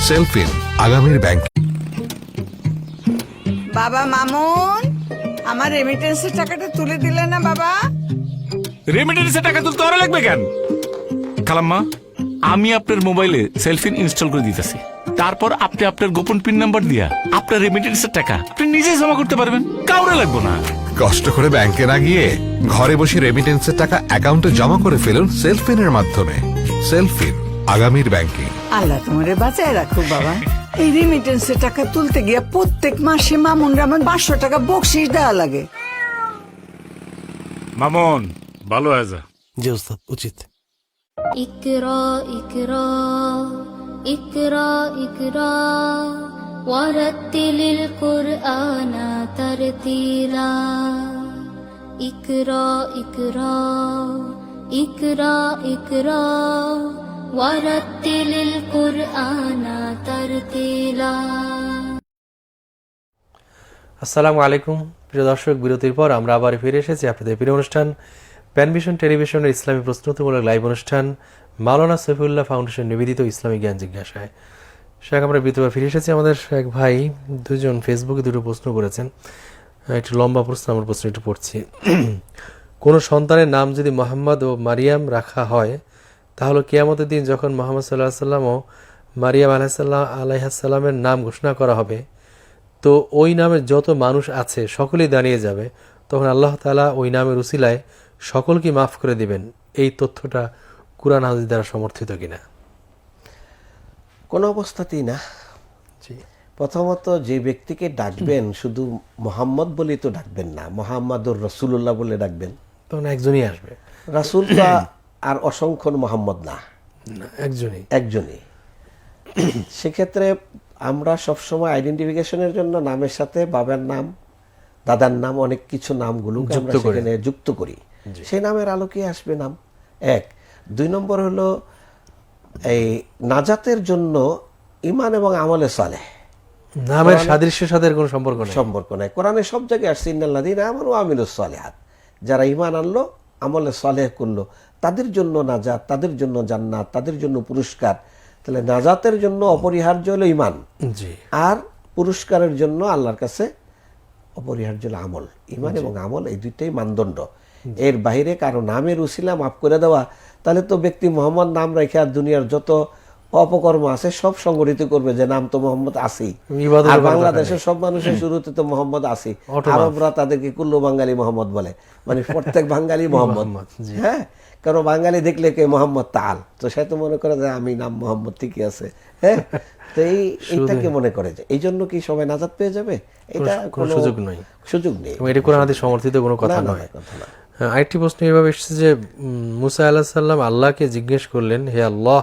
সেলফিন, আগামীর ব্যাংকিং। বাবা মামুন, আমার রেমিটেন্সের টাকাটা তুলে দিলে না বাবা? রেমিটেন্সের টাকা তুলতে ওরা লাগবে কেন? খালাম্মা, আমি আপনার মোবাইলে সেলফিন ইনস্টল করে দিতেছি। তারপর আপনি আপনার গোপন পিন নাম্বার দিয়া আপনার রেমিটেন্সের টাকা আপনি নিজে জমা করতে পারবেন, কাউরে লাগবে না। কষ্ট করে ব্যাংকে না গিয়ে ঘরে বসে রেমিটেন্সের টাকা অ্যাকাউন্টে জমা করে ফেলুন সেলফিনের মাধ্যমে। সেলফিন, আগামীর ব্যাংকিং। আল্লাহ তোমারে বাঁচায় রাখুক বাবা। এই রেমিটেন্সের টাকা তুলতে গিয়ে প্রত্যেক মাসে মামুনরা আমার 500 টাকা বকশিস দেওয়া লাগে। মামুন, ভালো আজা। জি উস্তাদ, উচিত। ইকরা ইকরা ইকরা ইকরা ওয়ারাত্তিলিল কুরআনা তারতিলা। ইকরা ইকরা ইকরা ইকরা ওয়ারাত্তিলিল কুরআনা তারতিলা। আসসালামু আলাইকুম প্রিয় দর্শক, বিরতির পর আমরা আবার ফিরে এসেছি আপনাদের প্রিয় অনুষ্ঠান প্যানভিশন টেলিভিশনের ইসলামী প্রশ্নোত্তরমূলক লাইভ অনুষ্ঠান মাওলানা সৈফুল্লাহ ফাউন্ডেশন নিবেদিত ইসলামী জ্ঞান জিজ্ঞাসায়। সেখানে আমরা বিরতির ফিরে এসেছি। আমাদের এক ভাই দুজন ফেসবুকে দুটো প্রশ্ন করেছেন, একটু লম্বা প্রশ্ন, আমার প্রশ্ন একটু পড়ছি। কোনো সন্তানের নাম যদি মোহাম্মদ ও মারিয়াম রাখা হয়, তাহলে কিয়ামতের দিন যখন মোহাম্মদ সাল্লাহ সাল্লাম ও মারিয়াম আলাইহাসাল্লামের নাম ঘোষণা করা হবে, তো ওই নামের যত মানুষ আছে সকলেই দাঁড়িয়ে যাবে, তখন আল্লাহ তাআলা ওই নামের উসিলায় সকলকে মাফ করে দিবেন। এই তথ্যটা কুরআন হাদিস দ্বারা সমর্থিত কিনা? কোনো অবস্থাতেই না। জি। প্রথমত যে ব্যক্তিকে ডাকবেন শুধু মোহাম্মদ বলেই তো ডাকবেন না, মোহাম্মদুর রাসূলুল্লাহ বলে ডাকবেন। তখন একজনই আসবে। রাসূল তো আর অসংখ্য মোহাম্মদ না, একজনই। সেক্ষেত্রে আমরা সবসময় আইডেন্টিফিকেশনের জন্য নামের সাথে বাবার নাম, দাদার নাম, অনেক কিছু নামগুলোকে আমরা সেখানে যুক্ত করি। সেই নামের আলোকে আসবে নাম, এক। 2 নম্বর হলো এই নাজাতের জন্য ঈমান এবং আমলে সালেহ, নামের সাদৃশ্যের সাথে কোনো সম্পর্ক নাই। কোরআনে সব জায়গায় আসছে ইন্নাল্লাযীনা আমানু ওয়া আমিলুস সালিহাত, যারা ঈমান আনলো, আমলে সালেহ করলো, তাদের জন্য নাজাত, তাদের জন্য জান্নাত, তাদের জন্য পুরস্কার। তাহলে নাজাতের জন্য অপরিহার্য হলো ঈমান, আর পুরস্কারের জন্য আল্লাহর কাছে অপরিহার্য হলো আমল। ঈমান এবং আমল এই দুইটাই মানদণ্ড। এর বাইরে কারো নামের উসিলা মাফ করে দেওয়া, তাহলে তো ব্যক্তি মোহাম্মদ নাম রেখে আর দুনিয়ার যত অপকর্ম আছে সব সংগঠিত করবে, যে নাম তো মোহাম্মদ আছেই। আর বাংলাদেশের সব মানুষের শুরুতে তো মোহাম্মদ আছে। আরবরা তাদেরকে কুল্লু বাঙালি মোহাম্মদ বলে, মানে প্রত্যেক বাঙালি মোহাম্মদ। হ্যাঁ, কারণ বাঙালি দেখলে কে মোহাম্মদ তাল, তো সে তো মনে করে যে আমি নাম মোহাম্মদ ঠিকই আছে। হ্যাঁ, তো এইটাকে মনে করে যে এই জন্য কি সবাই নাজাত পেয়ে যাবে, এটা কোনো সুযোগ নেই। এটা কোরআন হাদিস সমর্থিত কোনো কথা নয়। আরেকটি প্রশ্ন এভাবে এসেছে যে মুসা আলাইহিস সালাম আল্লাহকে জিজ্ঞেস করলেন, হে আল্লাহ,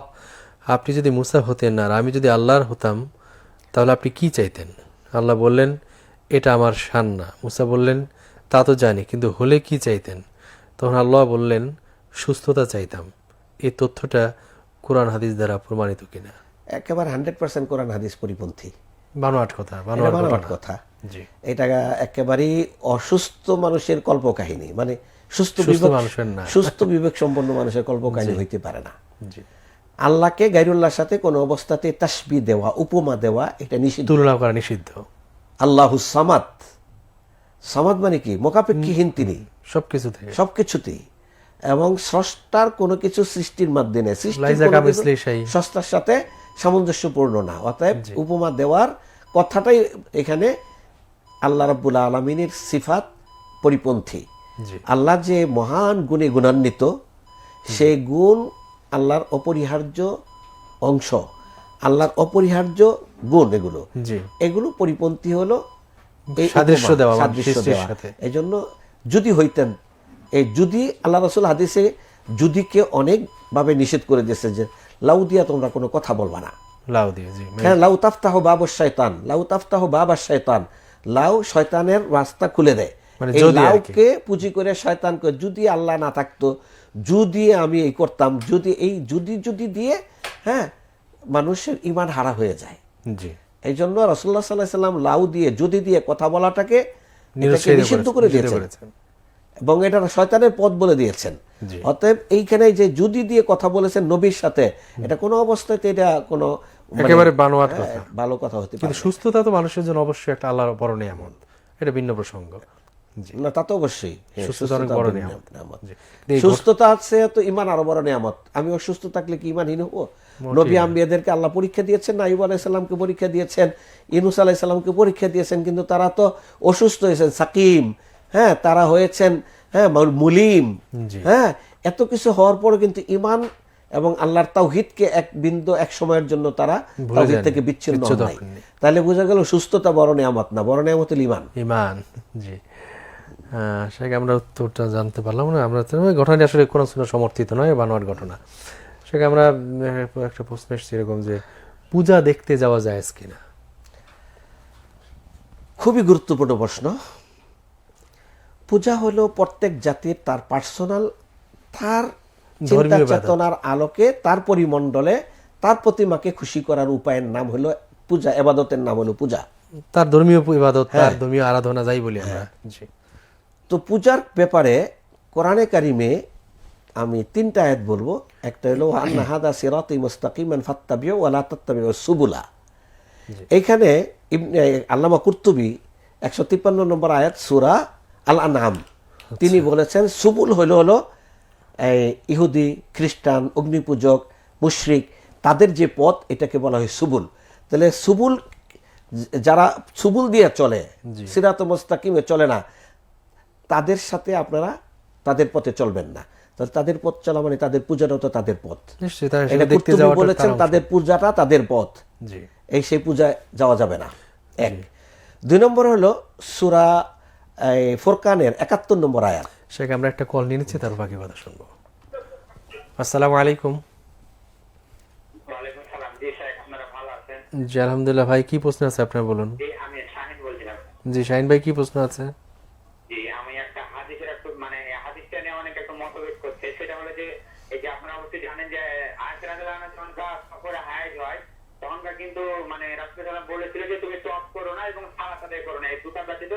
আপনি যদি মুসা হতেন আর আমি যদি আল্লাহর হতাম, তাহলে আপনি কি চাইতেন? আল্লাহ বললেন, এটা আমার শান না। মুসা বললেন, তা তো জানি, কিন্তু হলে কি চাইতেন? তখন আল্লাহ বললেন, সুস্থতা চাইতাম। এই তথ্যটা কোরআন হাদিস দ্বারা প্রমাণিত কিনা? একেবারে 100% কোরআন হাদিস পরিপন্থী, বানোয়াট কথা, এটা বানোয়াট বানোয়াট ঘটনা। কথা। জি, এটা একেবারেই অসুস্থ মানুষের কল্পকাহিনী, মানে সুস্থ সুস্থ বিবেক, মানুষের না। সুস্থ বিবেক সম্পন্ন মানুষের কল্পকাহিনী হইতে পারে না। জি। আল্লাহকে গায়রুল্লাহর সাথে কোনো অবস্থাতে তাসবিহ দেওয়া, উপমা দেওয়া, এটা নিষিদ্ধ। তুলনা করা নিষিদ্ধ। আল্লাহুস সামাদ, সামাদ মানে কি? মোকাপেক্ষীহীন তিনি সবকিছু থেকে। সবকিছুতেই, এবং স্রষ্টার কোনো কিছু সৃষ্টির মাধ্যমে সৃষ্টির লাইজা কোনো কিছু কামিসলি শাই। স্রষ্টার সাথে সামঞ্জস্যপূর্ণ না। অতএব উপমা দেওয়ার কথাটাই এখানে আল্লাহ রাব্বুল আলামিনের সিফাত পরিপন্থী। জি, আল্লাহ যে মহান গুণে গুণান্বিত, সেই গুণ আল্লাহর অপরিহার্য অংশ, আল্লাহর অপরিহার্য গুণ, জি। এগুলো পরিপন্থী হলো এই সাদৃশ্য উপমা, দেওয়া, সাদৃশ্য সৃষ্টির দেওয়া। সাথে। এই জন্য যদি হইতেন, এই যদি আল্লাহ রাসূল হাদিসে যদিকে অনেকভাবে নিষেধ করে দিয়েছে যে লাউ দিয়া তোমরা কোনো কথা বলবা না। লাউ দিয়ে, জি। হ্যাঁ, লাউ তাফতাহ বাবাস শয়তান, লাউ তাফতাহ বাবাস শয়তান, লাউ শয়তানের রাস্তা খুলে দেয়। মানে এই যদি আর কি। লাউকে পুঁজি করে শয়তানকে, যদি আল্লাহ না থাকতো, যদি আমি এই করতাম, যদি এই যদি দিয়ে, হ্যাঁ, মানুষের ঈমান হারা হয়ে যায়। জি, এই জন্য রাসূলুল্লাহ সাল্লাল্লাহু আলাইহি ওয়াসাল্লাম লাউ দিয়ে, যদি দিয়ে কথা বলাটাকে এটাকে নিরুৎসাহিত নিষিদ্ধ করে নিষিদ্ধ দিয়েছেন, করেছেন। এবং এটা শয়তানের পথ বলে দিয়েছেন। জি। অতএব এইখানে যে যদি দিয়ে কথা বলেছেন নবীর সাথে, এটা কোনো অবস্থাতে এটা কোনো মানে, একেবারে বানোয়াট হ্যাঁ, কথা। ভালো কথা হতে পারে কিন্তু না। সুস্থতা তো মানুষের জন্য অবশ্যই একটা আল্লাহর বড় নিয়ামত, এটা ভিন্ন প্রসঙ্গ। জি, না, তা তো অবশ্যই, হ্যাঁ, সুস্থতা অনেক সুস্থতা বড় অনেক নিয়ামত। নিয়ামত। জি। এই সুস্থতা আছে তো ঈমান আরো বড় নিয়ামত। আমি অসুস্থ থাকলে কি ঈমানহীন হবো? নবী আম্বিয়াদেরকে আল্লাহ পরীক্ষা দিয়েছেন, আইয়ুব আলাইহিস সালামকে পরীক্ষা দিয়েছেন, ইউনূস আলাইহিস সালামকে পরীক্ষা দিয়েছেন, কিন্তু তারা তো অসুস্থ হয়েছেন, সাকিম, হ্যাঁ, তারা হয়েছেন, হ্যাঁ, মুলিম, জি। হ্যাঁ, এত কিছু হওয়ার পরও কিন্তু ঈমান এবং আল্লাহর তাওহীদকে এক বিন্দু, এক সময়ের জন্য তারা তাওহীদ যায়নি, থেকে বিচ্ছিন্ন বিচ্যুত হয় নাই। হননি। তাহলে বোঝা গেল সুস্থতা বড় নিয়ামত না, বড় নিয়ামত হলো ঈমান। ইমান। জি, সেটাকে আমরা উত্তরটা জানতে পারলাম না। আমরা তো ঘটনাটি আসলে কোনো সমর্থিত নয়, বানোয়াট ঘটনা। সেটাকে আমরা একটা প্রশ্ন এসেছি এরকম যে পূজা দেখতে যাওয়া যায় কিনা? খুবই গুরুত্বপূর্ণ প্রশ্ন। পূজা হলো প্রত্যেক জাতির তার পার্সোনাল, তার চিন্তা ধর্মীয় ইবাদত। চেতনার আলোকে, তার পরিমণ্ডলে তার প্রতিমাকে খুশি করার উপায়ের নাম হলো পূজা, ইবাদতের নাম হলো পূজা। তার ধর্মীয় ইবাদত, তার হ্যাঁ। ধর্মীয় আরাধনা যাই বলি আমরা। জি, তো পূজার ব্যাপারে কোরআনে কারিমে আমি 3টা আয়াত বলবো। একটা হলো আন্না হাদা সিরাতি মুস্তাকিমান ফাত্তাবিউ ওয়া লা তাত্তাবিউস সুবুলা। এইখানে আল্লামা কুরতুবী 153 নম্বর আয়াত সূরা আল আনআম, তিনি বলেছেন সুবুল হলো এই ইহুদি, খ্রিস্টান, অগ্নিপূজক, মুশরিক, তাদের যে পথ, এটাকে বলা হয় সুবুল। তাহলে সুবুল, যারা সুবুল দিয়ে চলে, সিরাত মুস্তাকিমে চলে না, তাদের সাথে আপনারা তাদের পথে চলবেন না। তাহলে তাদের পথ চলা মানে তাদের পূজাটাও তো তাদের পথ। নিশ্চয়ই তার এটা দেখতে কুরতুবী যাওয়াটা বলেছেন, তার তাদের পূজাটা তাদের পথ, জি, এই সেই পূজায় যাওয়া যাবে না। 1 2 নম্বর হলো সূরা ফুরকানের 71 নম্বর আয়াত। সেটাকে আমরা একটা কল নিয়ে নিচ্ছি, তার বাকি কথা শুনবো। আসসালামু আলাইকুম। ওয়ালাইকুম সালাম। জি শেখ, আপনারা ভালো আছেন? জি, আলহামদুলিল্লাহ। ভাই, কি প্রশ্ন আছে আপনার, বলুন। জি, আমি শাহিন বলছিলাম। জি, শাহিন ভাই, কি প্রশ্ন আছে? জি, আমি একটা হাদিসের একটু মানে হাদিসটা নিয়ে অনেক একটু মতভেদ করছে। সেটা হলো যে এই যে আপনারা অবশ্যই জানেন যে আয়েশা রাদিয়াল্লাহু আনহা যখন সফরে হায়েজ হয়, তখন কিন্তু মানে রাসূল সাল্লাল্লাহু আলাইহি ওয়াসাল্লাম বলেছিল যে তুমি তওয়াফ করো না এবং সালাত আদায় করো না, এই দুটো ব্যতীত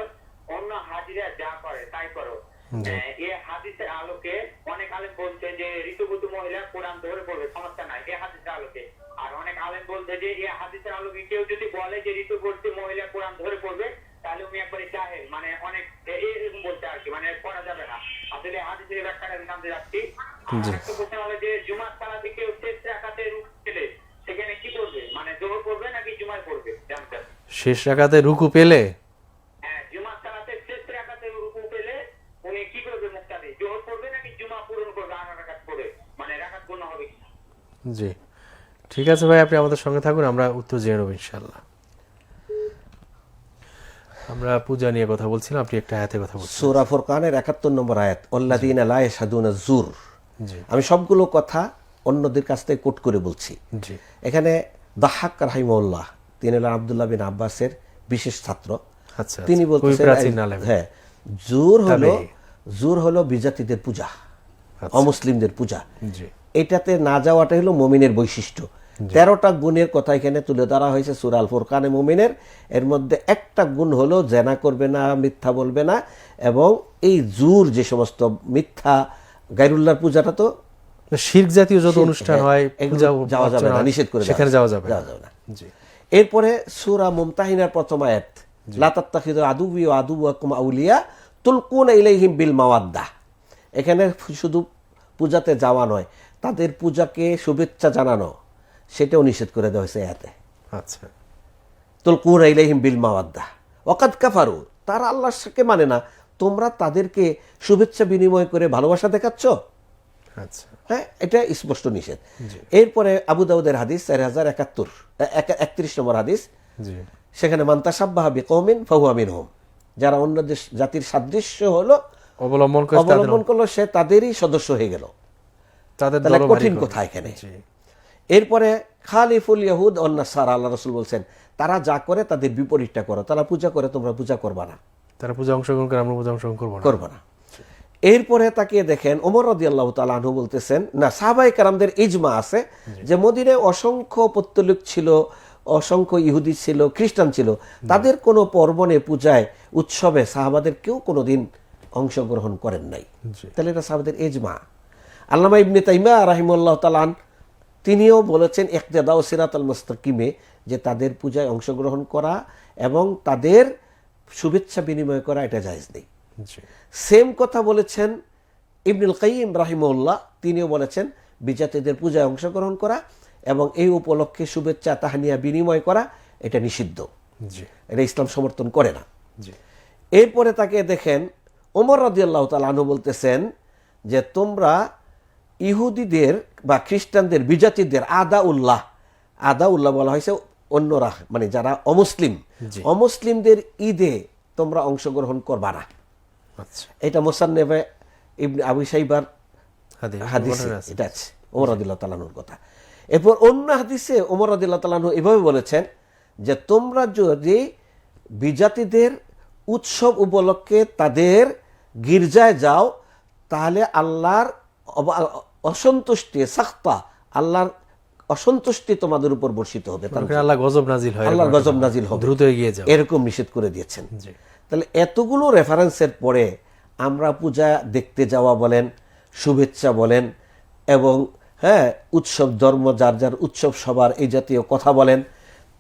অন্য হাজিরা যা করে তাই করো। এই হাদিসের আলোকে অনেক আলেম বলছে যে ঋতুবতী মহিলা কোরআন ধরে পড়বে, সমস্যা নাই এই হাদিসের আলোকে। আর অনেক আলেম বলছে যে এই হাদিসের আলোকে কেউ যদি বলে যে ঋতুবতী মহিলা কোরআন ধরে পড়বে, তাহলে উনি একবারে জাহেল, মানে অনেক এরকম বলতে আর কি, মানে পড়া যাবে না। আসলে হাদিসের ব্যাখ্যাটা জানতে যাচ্ছি। একটা প্রশ্ন হলো যে জুমার সালাতে কেউ শেষ রাকাতে রুকু পেলে সেখানে কি করবে, মানে জোহর পড়বে নাকি জুমায় পড়বে জানতে? শেষ রাকাতে রুকু পেলে, হ্যাঁ, জুমার সালাতে শেষ রাকাতে রুকু পেলে উনি কি করবে? মুক্তাদি জোহর পড়বে নাকি জুমা পূরণ করবে 8 রাকাত পড়ে, মানে রাকাত গুণ হবে কি? জি, ঠিক আছে ভাই, আপনি আমাদের সঙ্গে থাকুন, আমরা উত্তর জেনে নেব ইনশাআল্লাহ। আমরা পূজা নিয়ে কথা বলছিলাম, আপনি একটা আয়াতে কথা বলছেন। সূরা ফুরকানের 71 নম্বর আয়াত, আল্লাযীনা লা ইয়াশহাদুনা যুর। জি, আমি সবগুলো কথা অন্যদের কাছ থেকে কোট করে বলছি। জি, এখানে দাহাক রাহিমাহুল্লাহ, তিনি হলেন আব্দুল্লাহ বিন আব্বাসের বিশেষ ছাত্র। আচ্ছা, তিনি আচ্ছা, বলতেছেন, খুবই প্রাচীন আলেম। হ্যাঁ, জুর হলো বিজাতিদের পূজা, আচ্ছা। অমুসলিমদের পূজা। জি এটাতে না যাওয়াটা হলো মুমিনের বৈশিষ্ট্য। 13টা গুণের কথা এখানে তুলে ধরা হয়েছে সূরা আল ফুরকানে মুমিনের। এর মধ্যে একটা গুণ হলো জেনা করবে না, মিথ্যা বলবে না, এবং এই জুর যে সমস্ত মিথ্যা গায়রুল্লাহর পূজাটা তো শিরক জাতীয় যত অনুষ্ঠান হয় এগুলো পূজা যাওয়া যাবে না, অর্চনা, নিষেধ করে সেখানে যাওয়া যাবে না। জি এরপরে সূরা মুমতাহিনার প্রথম আয়াত, লা তাত্তাখিযু আদুওয়ি ওয়া আদুওয়াকুম আউলিয়া তুলকুনা ইলাইহিম বিল মাওয়াদ্দাহ। এখানে শুধু পূজাতে যাওয়া নয়, তাদের পূজাকে শুভেচ্ছা জানানো সেটাও নিষেধ করে দেওয়া হয়েছে আয়াতে। আচ্ছা তুলকুনা ইলাইহিম বিল মাওয়াদ্দাহ ওয়াকাদ কাফারু, তারা আল্লাহকে মানে না, তোমরা তাদেরকে শুভেচ্ছা বিনিময় করে ভালোবাসা দেখাচ্ছ। আচ্ছা হ্যাঁ, এটা স্পষ্ট নিষেধ। এরপরে আবু দাউদের হাদিস 4071 নম্বর হাদিস, জি সেখানে মান তাশাব্বাহা বিকওমিন ফাহুয়া মিনহুম, যারা অন্য জাতির সাদৃশ্য হলো অবলম্বন করে অবলম্বন করলো সে তাদেরই সদস্য হয়ে গেল। তাদের তাহলে দলও কঠিন ভারী কথা করবে। এখানে। জি এরপরে খালিফুল ইয়াহুদ ওয়ান নাসারা, আল্লাহ রাসূল বলছেন তারা যা করে তাদের বিপরীতটা করো, তারা পূজা করে তোমরা পূজা করবা না, তারা পূজা অংশগ্রহণ করে, আমরা পূজা অংশগ্রহণ করবো না। করবা না। এরপরে তাকিয়ে দেখেন ওমর রাদিয়াল্লাহু তাআলা আনহু বলতেছেন, না সাহাবায়ে কেরামদের ইজমা আছে যে মদিনায় অসংখ্য পৌত্তলিক ছিল, অসংখ্য ইহুদি ছিল, খ্রিস্টান ছিল, তাদের কোনো পর্বণে, পূজায়, উৎসবে সাহাবাদের কেউ কোনোদিন অংশগ্রহণ করেন নাই। তাহলে এটা সাহাবাদের ইজমা। আল্লামা ইবনে তাইমিয়া রাহিমাহুল্লাহ তাআলা তিনিও বলেছেন ইকতিদা ও সিরাতাল মুস্তাকিমে, যে তাদের পূজায় অংশগ্রহণ করা এবং তাদের শুভেচ্ছা বিনিময় করা এটা জায়েজ নেই। জি সেম কথা বলেছেন ইবনুল কাইয়িম রাহিমাহুল্লাহ, তিনিও বলেছেন বিজাতিদের পূজায় অংশগ্রহণ করা এবং এই উপলক্ষে শুভেচ্ছা তাহানিয়া বিনিময় করা এটা নিষিদ্ধ, জি এটা ইসলাম সমর্থন করে না। জি এরপরে তাকে দেখেন ওমর রাদিয়াল্লাহু তাআলা আনহু বলতেছেন যে তোমরা ইহুদিদের বা খ্রিস্টানদের, বিজাতিদের আদা উল্লাহ বলা হয়েছে অন্যরা, মানে যারা অমুসলিম, অমুসলিমদের ঈদে তোমরা অংশগ্রহণ করবা না। আচ্ছা এটা মুসান্নেফে ইবনে আবু শাইবার হাদিসে মনে আছে। এটা আছে ওমর রাদিয়াল্লাহু তাআলা আনহুর কথা। এরপর অন্য হাদিসে ওমর রাদিয়াল্লাহু তাআলা আনহু এভাবে বলেছেন যে তোমরা যদি বিজাতিদের উৎসব উপলক্ষে তাদের গির্জায় যাও তাহলে আল্লাহর অসন্তুষ্টি, সাখতা, আল্লাহর অসন্তুষ্টি তোমাদের উপর বর্ষিত হবে, আল্লাহ গজব নাজিল হয়, আল্লাহর গজব নাজিল হবে, দ্রুত এগিয়ে যাও, এরকম নিষেধ করে দিয়েছেন। জি তাহলে এতগুলো রেফারেন্সের পরে আমরা পূজা দেখতে যাওয়া বলেন, শুভেচ্ছা বলেন, এবং হ্যাঁ উৎসব, ধর্ম যার যার উৎসব সবার এই জাতীয় কথা বলেন,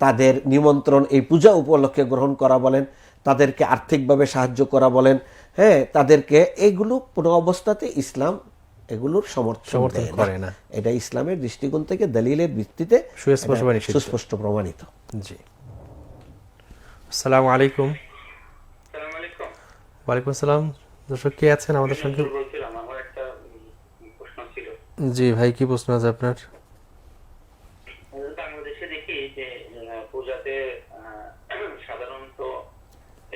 তাদের নিমন্ত্রণ এই পূজা উপলক্ষে গ্রহণ করা বলেন, তাদেরকে আর্থিকভাবে সাহায্য করা বলেন, হ্যাঁ তাদেরকে, এইগুলো কোনো অবস্থাতে ইসলাম এগুলোর সমর্থন করে না। এটা ইসলামের দৃষ্টিকোণ থেকে দলিলের ভিত্তিতে সুস্পষ্ট প্রমাণিত। জি আসসালামু আলাইকুম। আসসালামু আলাইকুম। ওয়ালাইকুম আসসালাম। দর্শক কে আছেন আমাদের সঙ্গে? বলছিলাম আমার একটা প্রশ্ন ছিল। জি ভাই, কি প্রশ্ন আছে আপনার? বাংলাদেশে দেখি যে পূজাতে সাধারণত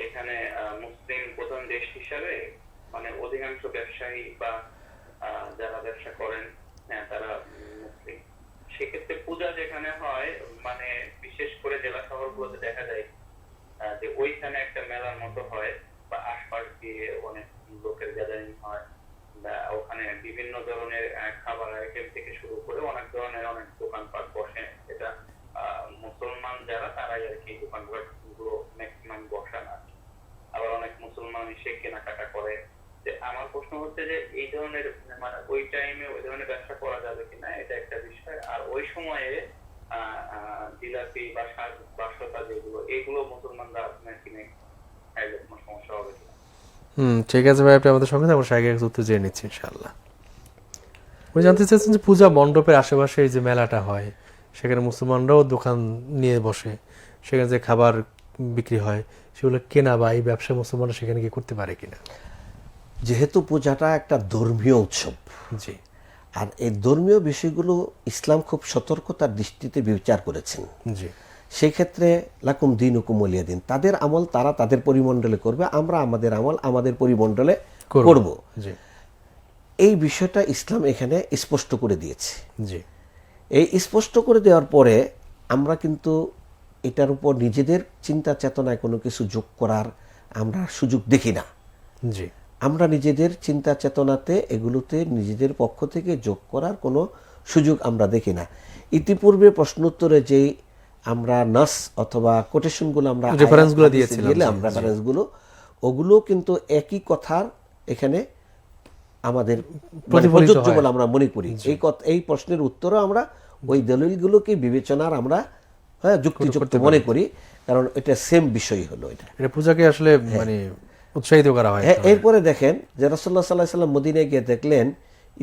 এখানে মুসলিম প্রধান দেশ হিসাবে মানে অধিকাংশ ব্যবসায়ী বা যারা ব্যবসা করেন তারা মুসলিম। সেক্ষেত্রে পূজা যেখানে হয় মানে বিশেষ করে জেলা শহরগুলোতে দেখা যায় যে ওইখানে একটা মেলার মতো হয় বা আশপাশ দিয়ে অনেক লোকের গ্যাদারিং হয়, বা ওখানে বিভিন্ন ধরনের খাবার আইটেম থেকে শুরু করে অনেক ধরনের অনেক দোকানপাট বসে। এটা মুসলমান যারা তারাই আর কি দোকানপাট গুলো ম্যাক্সিমাম বসান। আবার অনেক মুসলমান এসে কেনাকাটা করে। আমার প্রশ্ন হচ্ছে যে এই ধরনের মানে ওই টাইমে ওই ধরনের ব্যবসা করা যাবে কিনা, এটা একটা বিষয়। আর ওই সময়ে জিলাপি বা শাক বাসতা যেগুলো এগুলো মুসলমানরা কিনে খাইলে কোনো সমস্যা হবে কিনা? ঠিক আছে ভাই, আপনি আমাদের সঙ্গে আমরা সাইকেল উত্তর জেনে নিচ্ছি ইনশাআল্লাহ। উনি জানতে চাচ্ছেন যে পূজা মণ্ডপের আশেপাশে যে মেলাটা হয় সেখানে মুসলমানরাও দোকান নিয়ে বসে, সেখানে যে খাবার বিক্রি হয় সেগুলো কেনা বা এই ব্যবসা মুসলমানরা সেখানে গিয়ে করতে পারে কিনা? যেহেতু পূজাটা একটা ধর্মীয় উৎসব, জি, আর এই ধর্মীয় বিষয়গুলো ইসলাম খুব সতর্কতার দৃষ্টিতে বিচার করেছেন। জি, সেই ক্ষেত্রে লাকুম দিনুকুম ওয়ালিয়া দিন, তাদের আমল তারা তাদের পরিমণ্ডলে করবে, আমরা আমাদের আমল আমাদের পরিমণ্ডলে করব। জি, এই বিষয়টা ইসলাম এখানে স্পষ্ট করে দিয়েছে। জি, এই স্পষ্ট করে দেওয়ার পরে আমরা কিন্তু এটার উপর নিজেদের চিন্তা চেতনায় কোনো কিছু যোগ করার আমরা সুযোগ দেখি না। জি। আমরা নিজেদের চিন্তা চেতনাতে এগুলোতে নিজেদের পক্ষ থেকে যোগ করার কোনো সুযোগ আমরা দেখি না। ইতিপূর্বে প্রশ্নোত্তরে যেই আমরা নাস অথবা কোটেশনগুলো আমরা রেফারেন্সগুলো আয়াত হাদিসে দিয়েছিলাম, দিলাম, জি, জি। রেফারেন্সগুলো ওগুলো কিন্তু একই কথার এখানে আমাদের প্রতিফলিত প্রযোজ্য হয়। বলে আমরা মনে করি। এই প্রশ্নের উত্তরও আমরা ওই দলিলগুলোকে বিবেচনার আমরা যুক্তিযুক্ত মনে করি, কারণ এটা সেম বিষয় হলো এটা। এটা পূজাকে আসলে মানে উৎসাহিত করা হয়। হ্যাঁ, এরপরে দেখেন যে রাসূলুল্লাহ সাল্লাল্লাহু আলাইহি সাল্লাম মদিনায় গিয়ে দেখলেন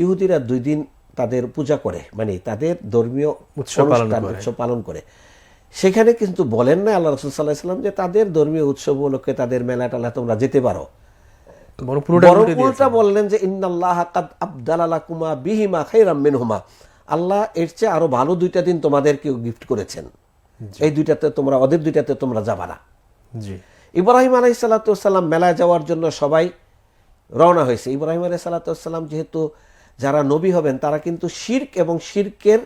ইহুদিরা 2 দিন তাদের পূজা করে, মানে তাদের ধর্মীয় উৎসব পালন অনুষ্ঠান, করে। উৎসব পালন করে। সেখানে কিন্তু বলেন না আল্লাহ রাসূল সাল্লাল্লাহু আলাইহি সাল্লাম যে তাদের ধর্মীয় উৎসব উপলক্ষে তাদের মেলা টালা তোমরা যেতে পারো। বড় পুরোটা বরং উল্টে উল্টা দিয়েছেন। বললেন যে ইন্নাল্লাহা কাদ আবদালা লাকুমা বিহিমা খায়রাম মিনহুমা, আল্লাহ এর চেয়ে আরো ভালো 2টা দিন তোমাদেরকে গিফট করেছেন, এই 2টাতে তোমরা, ওদের 2টাতে তোমরা যাবা না। জি। ইব্রাহিম আলাইহিসসালাম মেলায় যাওয়ার জন্য সবাই রওনা হয়েছে। ইব্রাহিম আলাইহিসসালাম যেহেতু যারা নবী হবেন তারা কিন্তু শিরক এবং শিরকের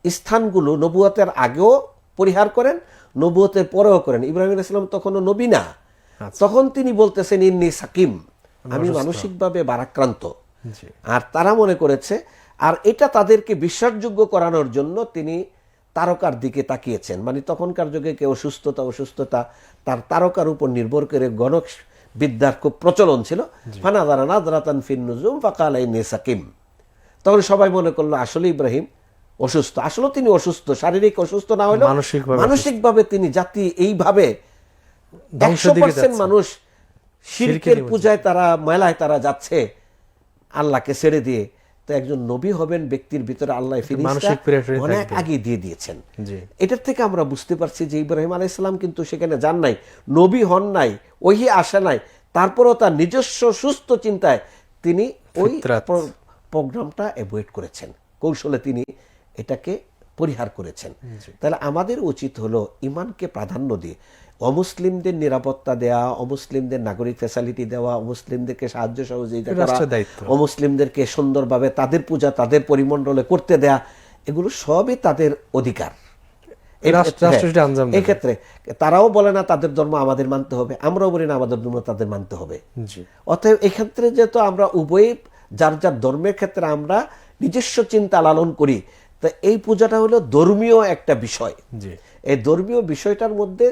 স্থানগুলো নবুয়তের আগেও পরিহার করেন, নবুয়তের পরেও করেন। ইব্রাহিম আলাইহিসসালাম তখনও নবী না, তখন তিনি বলতেছেন ইন্নী সাকিম, আমি মানসিকভাবে ভারাক্রান্ত। জি। আর তারা মনে করেছে, আর এটা তাদেরকে বিশ্বাসযোগ্য করানোর জন্য তিনি তারকার দিকে তাকিয়েছেন। মানে তখনকার যুগে কেউ অসুস্থতা তার তারকার উপর নির্ভর করে গণক বিদ্যার খুব প্রচলন ছিল। ফানাযারা নাযরাতান ফিন নুজুম ফাকালা ইন্নী সাকিম। তখন সবাই মনে করলো আসলে ইব্রাহিম অসুস্থ। আসলে তিনি অসুস্থ, শারীরিক অসুস্থ না হলেও মানসিকভাবে তিনি জাতি এইভাবে 100% মানুষ শিরকের পূজায় তারা মেলায় তারা যাচ্ছে আল্লাহকে ছেড়ে দিয়ে। তো একজন নবী হবেন ব্যক্তির ভিতরে আল্লাহ অনেক আগে দিয়ে দিয়েছেন। এটার থেকে আমরা বুঝতে পারছি যে ইব্রাহিম আলাইহিস সালাম কিন্তু সেখানে যান নাই, নবী হন নাই, ওহী আসে নাই, তারপরেও তার নিজস্ব সুস্থ চিন্তায় তিনি ওই প্রোগ্রামটা অ্যাভয়েড করেছেন, কৌশলে তিনি এটাকে পরিহার করেছেন। তাহলে আমাদের উচিত হলো ইমানকে প্রাধান্য দিয়ে অমুসলিমদের নিরাপত্তা দেওয়া, অমুসলিমদের নাগরিক ফ্যাসিলিটি দেওয়া, অমুসলিমদেরকে সাহায্য সহযোগিতা করা, অমুসলিমদেরকে সুন্দরভাবে তাদের পূজা তাদের পরিমণ্ডলে করতে দেয়া, এগুলো সবই তাদের অধিকার। এক্ষেত্রে তারাও বলে না তাদের ধর্ম আমাদের মানতে হবে, আমরাও বলি না আমাদের ধর্ম তাদের মানতে হবে। অতএব এক্ষেত্রে যেহেতু আমরা উভয় যার যার ধর্মের ক্ষেত্রে আমরা নিজস্ব চিন্তা লালন করি, তা এই পূজাটা হলো ধর্মীয় একটা বিষয়। এই ধর্মীয় বিষয়টার মধ্যে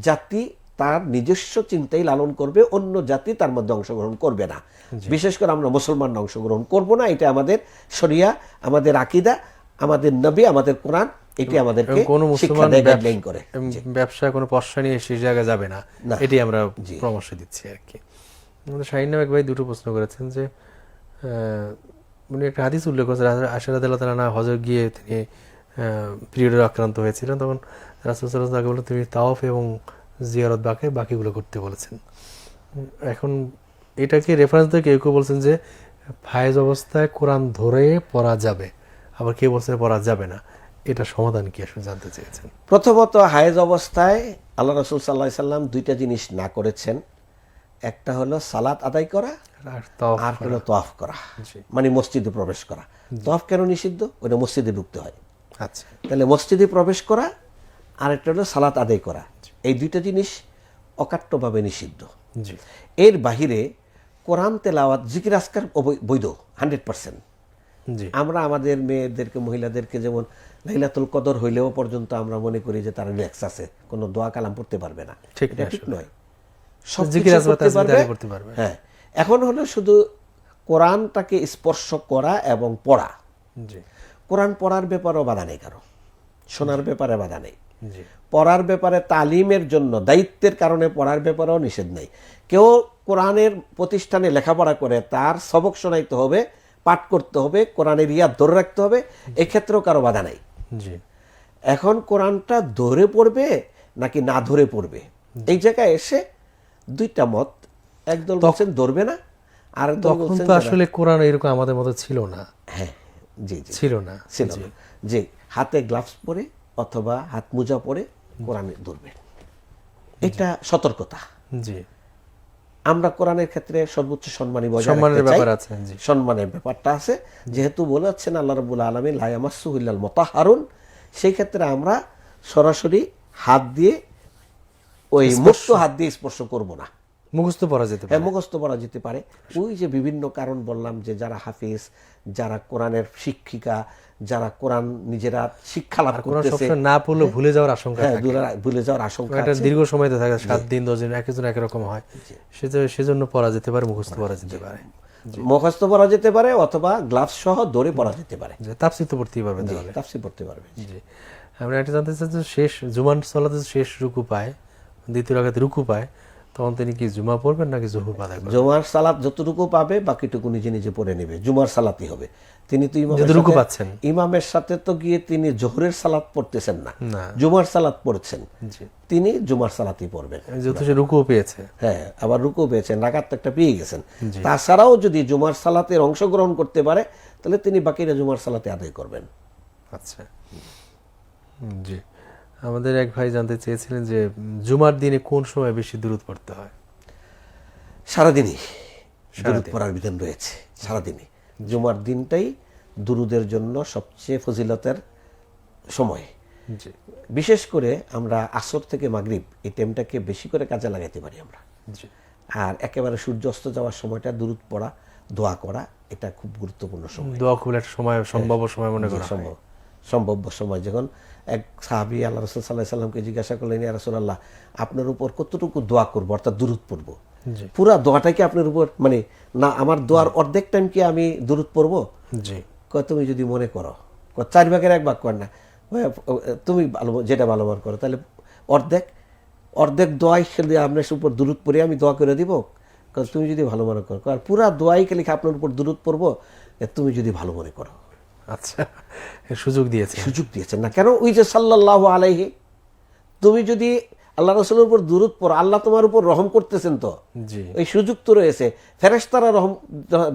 জাতি তার নিজস্ব চিন্তাই লালন করবে, অন্য জাতি তার মধ্যে অংশগ্রহণ করবে না। বিশেষ করে আমরা মুসলমানরা অংশগ্রহণ করব না, এটা আমাদের শরিয়া, আমাদের আকীদা, আমাদের নবী, আমাদের কোরআন এটি আমাদেরকে শিক্ষা দেয়, গাইডলাইন করে। ব্যবসায় কোনো পয়সা নিয়ে সেই জায়গায় যাবে না, এটি আমরা পরামর্শ দিচ্ছি আর কি। আমাদের শাহীন নামেক ভাই 2টো প্রশ্ন করেছেন যে উনি একটা হাদিস উল্লেখ করেছেন, আয়েশা রাদিয়াল্লাহু তাআলা হজে গিয়ে তিনি পিরিয়ডে আক্রান্ত হয়েছিলেন, তখন রাসূল সাল্লাল্লাহু আলাইহি ওয়াসাল্লাম বললেন তুমি তাওয়াফ এবং জিয়ারত বাকিগুলো করতে বলেছেন। এখন এটাকে রেফারেন্স দিয়ে কেউ কেউ বলছেন যে হায়েজ অবস্থায় কোরআন ধরে পড়া যাবে, আবার কেউ বলছেন পড়া যাবে না, এটা সমাধান কি আসলে জানতে চেয়েছেন। প্রথমত হায়েজ অবস্থায় আল্লাহ রাসূল সাল্লাল্লাহু আলাইহি সাল্লাম 2টা জিনিস না করেছেন, একটা হলো সালাত আদায় করা আর হলো তাওয়াফ করা, মানে মসজিদে প্রবেশ করা। তাওয়াফ কেন নিষিদ্ধ? ওটা মসজিদে ঢুকতে হয়। আচ্ছা, তাহলে মসজিদে প্রবেশ করা আর একটা হলো সালাত আদায় করা, এই 2টা জিনিস অকাট্যভাবে নিষিদ্ধ। এর বাহিরে কোরআন তেলাওয়াত, জিকির আজকার বৈধ 100%। আমরা আমাদের মেয়েদেরকে, মহিলাদেরকে যেমন লাইলাতুল কদর হইলেও পর্যন্ত আমরা মনে করি যে তারা রিল্যাক্স আছে, কোনো দোয়া কালাম পড়তে পারবে না, এটা ঠিক নয়। সব জিকির করতে পারবে। হ্যাঁ, এখন হলো শুধু কোরআনটাকে স্পর্শ করা এবং পড়া। কোরআন পড়ার ব্যাপারেও বাধা নেই, কারো শোনার ব্যাপারে বাধা নেই, পড়ার ব্যাপারে তালিমের জন্য দায়িত্বের কারণে পড়ার ব্যাপারেও নিষেধ নেই। কেউ কোরআনের প্রতিষ্ঠানে লেখাপড়া করে তার সবক শোনাইতে হবে, পাঠ করতে হবে, কোরআনের ইয়াদ ধরে রাখতে হবে, এক্ষেত্রেও কারো বাধা নাই। এখন কোরআনটা ধরে পড়বে নাকি না ধরে পড়বে, এই জায়গায় এসে 2টা মত, একদল বলছেন ধরবে না, আর একদল বলছেন আসলে কোরআন এরকম আমাদের মতো ছিল না। হ্যাঁ, জি ছিল না, যে হাতে গ্লাভস পরে অথবা হাত মোজা পরে কোরআনে ধরবেন, এটা সতর্কতা। আমরা কোরআনের ক্ষেত্রে সর্বোচ্চ সম্মানী সম্মানের ব্যাপার আছে, সম্মানের ব্যাপারটা আছে, যেহেতু বলেছেন আল্লাহ রাব্বুল আলামিন লা ইয়ামাসসুহু ইল্লাল মুতাহহারুন, সেই ক্ষেত্রে আমরা সরাসরি হাত দিয়ে ওই মুক্ত হাত দিয়ে স্পর্শ করব না, মুখস্থ পড়া যেতে হ্যাঁ পারে। মুখস্থ পড়া যেতে পারে। ওই যে বিভিন্ন কারণ বললাম যে যারা হাফিজ, যারা কোরআনের শিক্ষিকা, যারা কোরআন নিজেরা শিক্ষা লাভ কোরআন করতেছে, সবসময় না পড়লে ভুলে যাওয়ার আশঙ্কা হ্যাঁ থাকে। ভুলে যাওয়ার আশঙ্কা একটা আছে। দীর্ঘ সময় তো থাকে, 7 দিন 10 দিন, একজন একরকম হয়, সেজন্য পড়া যেতে পারে, মুখস্থ পড়া যেতে পারে। মুখস্থ পড়া যেতে পারে অথবা গ্লাভস সহ দৌড়ে পড়া যেতে পারে। যে তাফসীর তো পড়তেই পারবে জি, তাহলে। তাফসীর পড়তে পারবে। জি, আমরা একটা জানতে চাই যে শেষ জুমার সালাতে শেষ রুকু পায়, দ্বিতীয় রাকাতে রুকু পায়, তখন তিনি কি জুমা পড়বেন নাকি জোহর আদায় করবেন? জুমার সালাত যতটুকু পাবে বাকিটুকু নিজে নিজে পড়ে নেবে, জুমার সালাতই হবে। তিনি তো যেহেতু রুকু পাচ্ছেন। ইমামের সাথে তো গিয়ে তিনি জোহরের সালাত পড়তেছেন না, না। জুমার সালাত পড়ছেন, জি, তিনি জুমার সালাতই পড়বেন। যেহেতু সে রুকুও পেয়েছে। হ্যাঁ, আবার রুকু পেয়েছেন, রাকাত তো একটা পেয়ে গেছেন। তাছাড়াও যদি জুমার সালাতের অংশগ্রহণ করতে পারে তাহলে তিনি বাকিরা জুমার সালাতে আদায় করবেন। আচ্ছা, জি। আমাদের এক ভাই জানতে চেয়েছিলেন যে জুমার দিনে কোন সময় বেশি দুরূদ পড়তে হয়? সারাদিনই দুরূদ পড়ার বিধান রয়েছে, সারাদিনই। জুমার দিনটাই দুরুদের জন্য সবচেয়ে ফজিলতের সময়। জি, বিশেষ করে আমরা আসর থেকে মাগরিব এই টাইমটাকে বেশি করে কাজে লাগাইতে পারি আমরা। জি, আর একেবারে সূর্য অস্ত যাওয়ার সময়টা দুরূদ পড়া, দোয়া করা, এটা খুব গুরুত্বপূর্ণ সময়। দোয়া খুব একটা সময়, সম্ভাব্য সময় মনে করা হয়। সম্ভাব্য সময়। যখন এক সাহাবী আল্লাহ রাসূল সাল্লাল্লাহু আলাইহি সাল্লামকে জিজ্ঞাসা করলেন, ইয়া রাসূলুল্লাহ, আপনার উপর কতটুকু দোয়া করবো, অর্থাৎ দুরূদ পড়বো? জি, পুরা দোয়াটা কি আপনার উপর, মানে না আমার দোয়ার অর্ধেক টাইম কি আমি দুরূদ পড়বো? জি, তুমি যদি মনে করো 4 ভাগের 1 ভাগ কর না, তুমি ভালো যেটা ভালো মনে করো, তাহলে অর্ধেক দোয়াই খেলে আপনার উপর দুরূদ পড়ে আমি দোয়া করে দিব। তুমি যদি ভালো মনে করো, আর পুরা দোয়াই খেলে আপনার উপর দুরূদ পড়বো তুমি যদি ভালো মনে করো। আচ্ছা, এর সুযোগ দিয়েছে। সুযোগ দিয়েছেন না কেন? ওই যে সাল্লাল্লাহু আলাইহি, তুমি যদি আল্লাহ রাসূলের উপর দুরূদ পড়ো, আল্লাহ তোমার উপর রহম করতেছেন, তো জি, এই সুযোগ তো রয়েছে। ফেরেশতারা রহম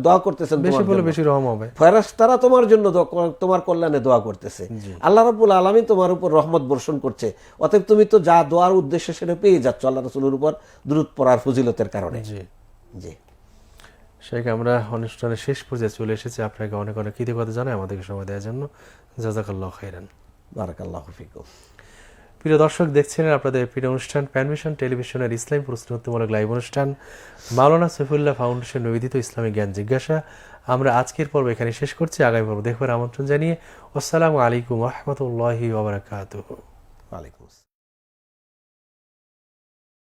দোয়া করতেছেন, বেশি তোমার বলে জন্য। বেশি রহম হবে। ফেরেশতারা তোমার জন্য তোমার কল্যাণে দোয়া করতেছে। আল্লাহ রাব্বুল আলামিন তোমার উপর রহমত বর্ষণ করছে। অতএব তুমি তো যা দোয়ার উদ্দেশ্যে সেটা পেয়ে যাচ্ছ আল্লাহ রাসূলের উপর দুরূদ পড়ার ফজিলতের কারণে। জি, জি, শেখ, আমরা অনুষ্ঠানের শেষ পর্যায়ে চলে এসেছি। আপনাকে অনেক অনেক কৃতজ্ঞতা জানাই আমাদেরকে সময় দেওয়ার জন্য। জাযাকাল্লাহু খাইরান। বারাকাল্লাহু ফিকুম। প্রিয় দর্শক, দেখছিলেন আপনাদের প্রিয় অনুষ্ঠান প্যানভিশন টেলিভিশনের ইসলামী প্রশ্নোত্তরমূলক লাইভ অনুষ্ঠান মাওলানা সৈফুল্লাহ ফাউন্ডেশন নিবেদিত ইসলামী জ্ঞান জিজ্ঞাসা। আমরা আজকের পর্ব এখানে শেষ করছি। আগামী পর্ব দেখবার আমন্ত্রণ জানিয়ে আসসালামু আলাইকুম ওয়া রাহমাতুল্লাহি ওয়া বারাকাতুহু। ওয়ালাইকুম আসসালাম।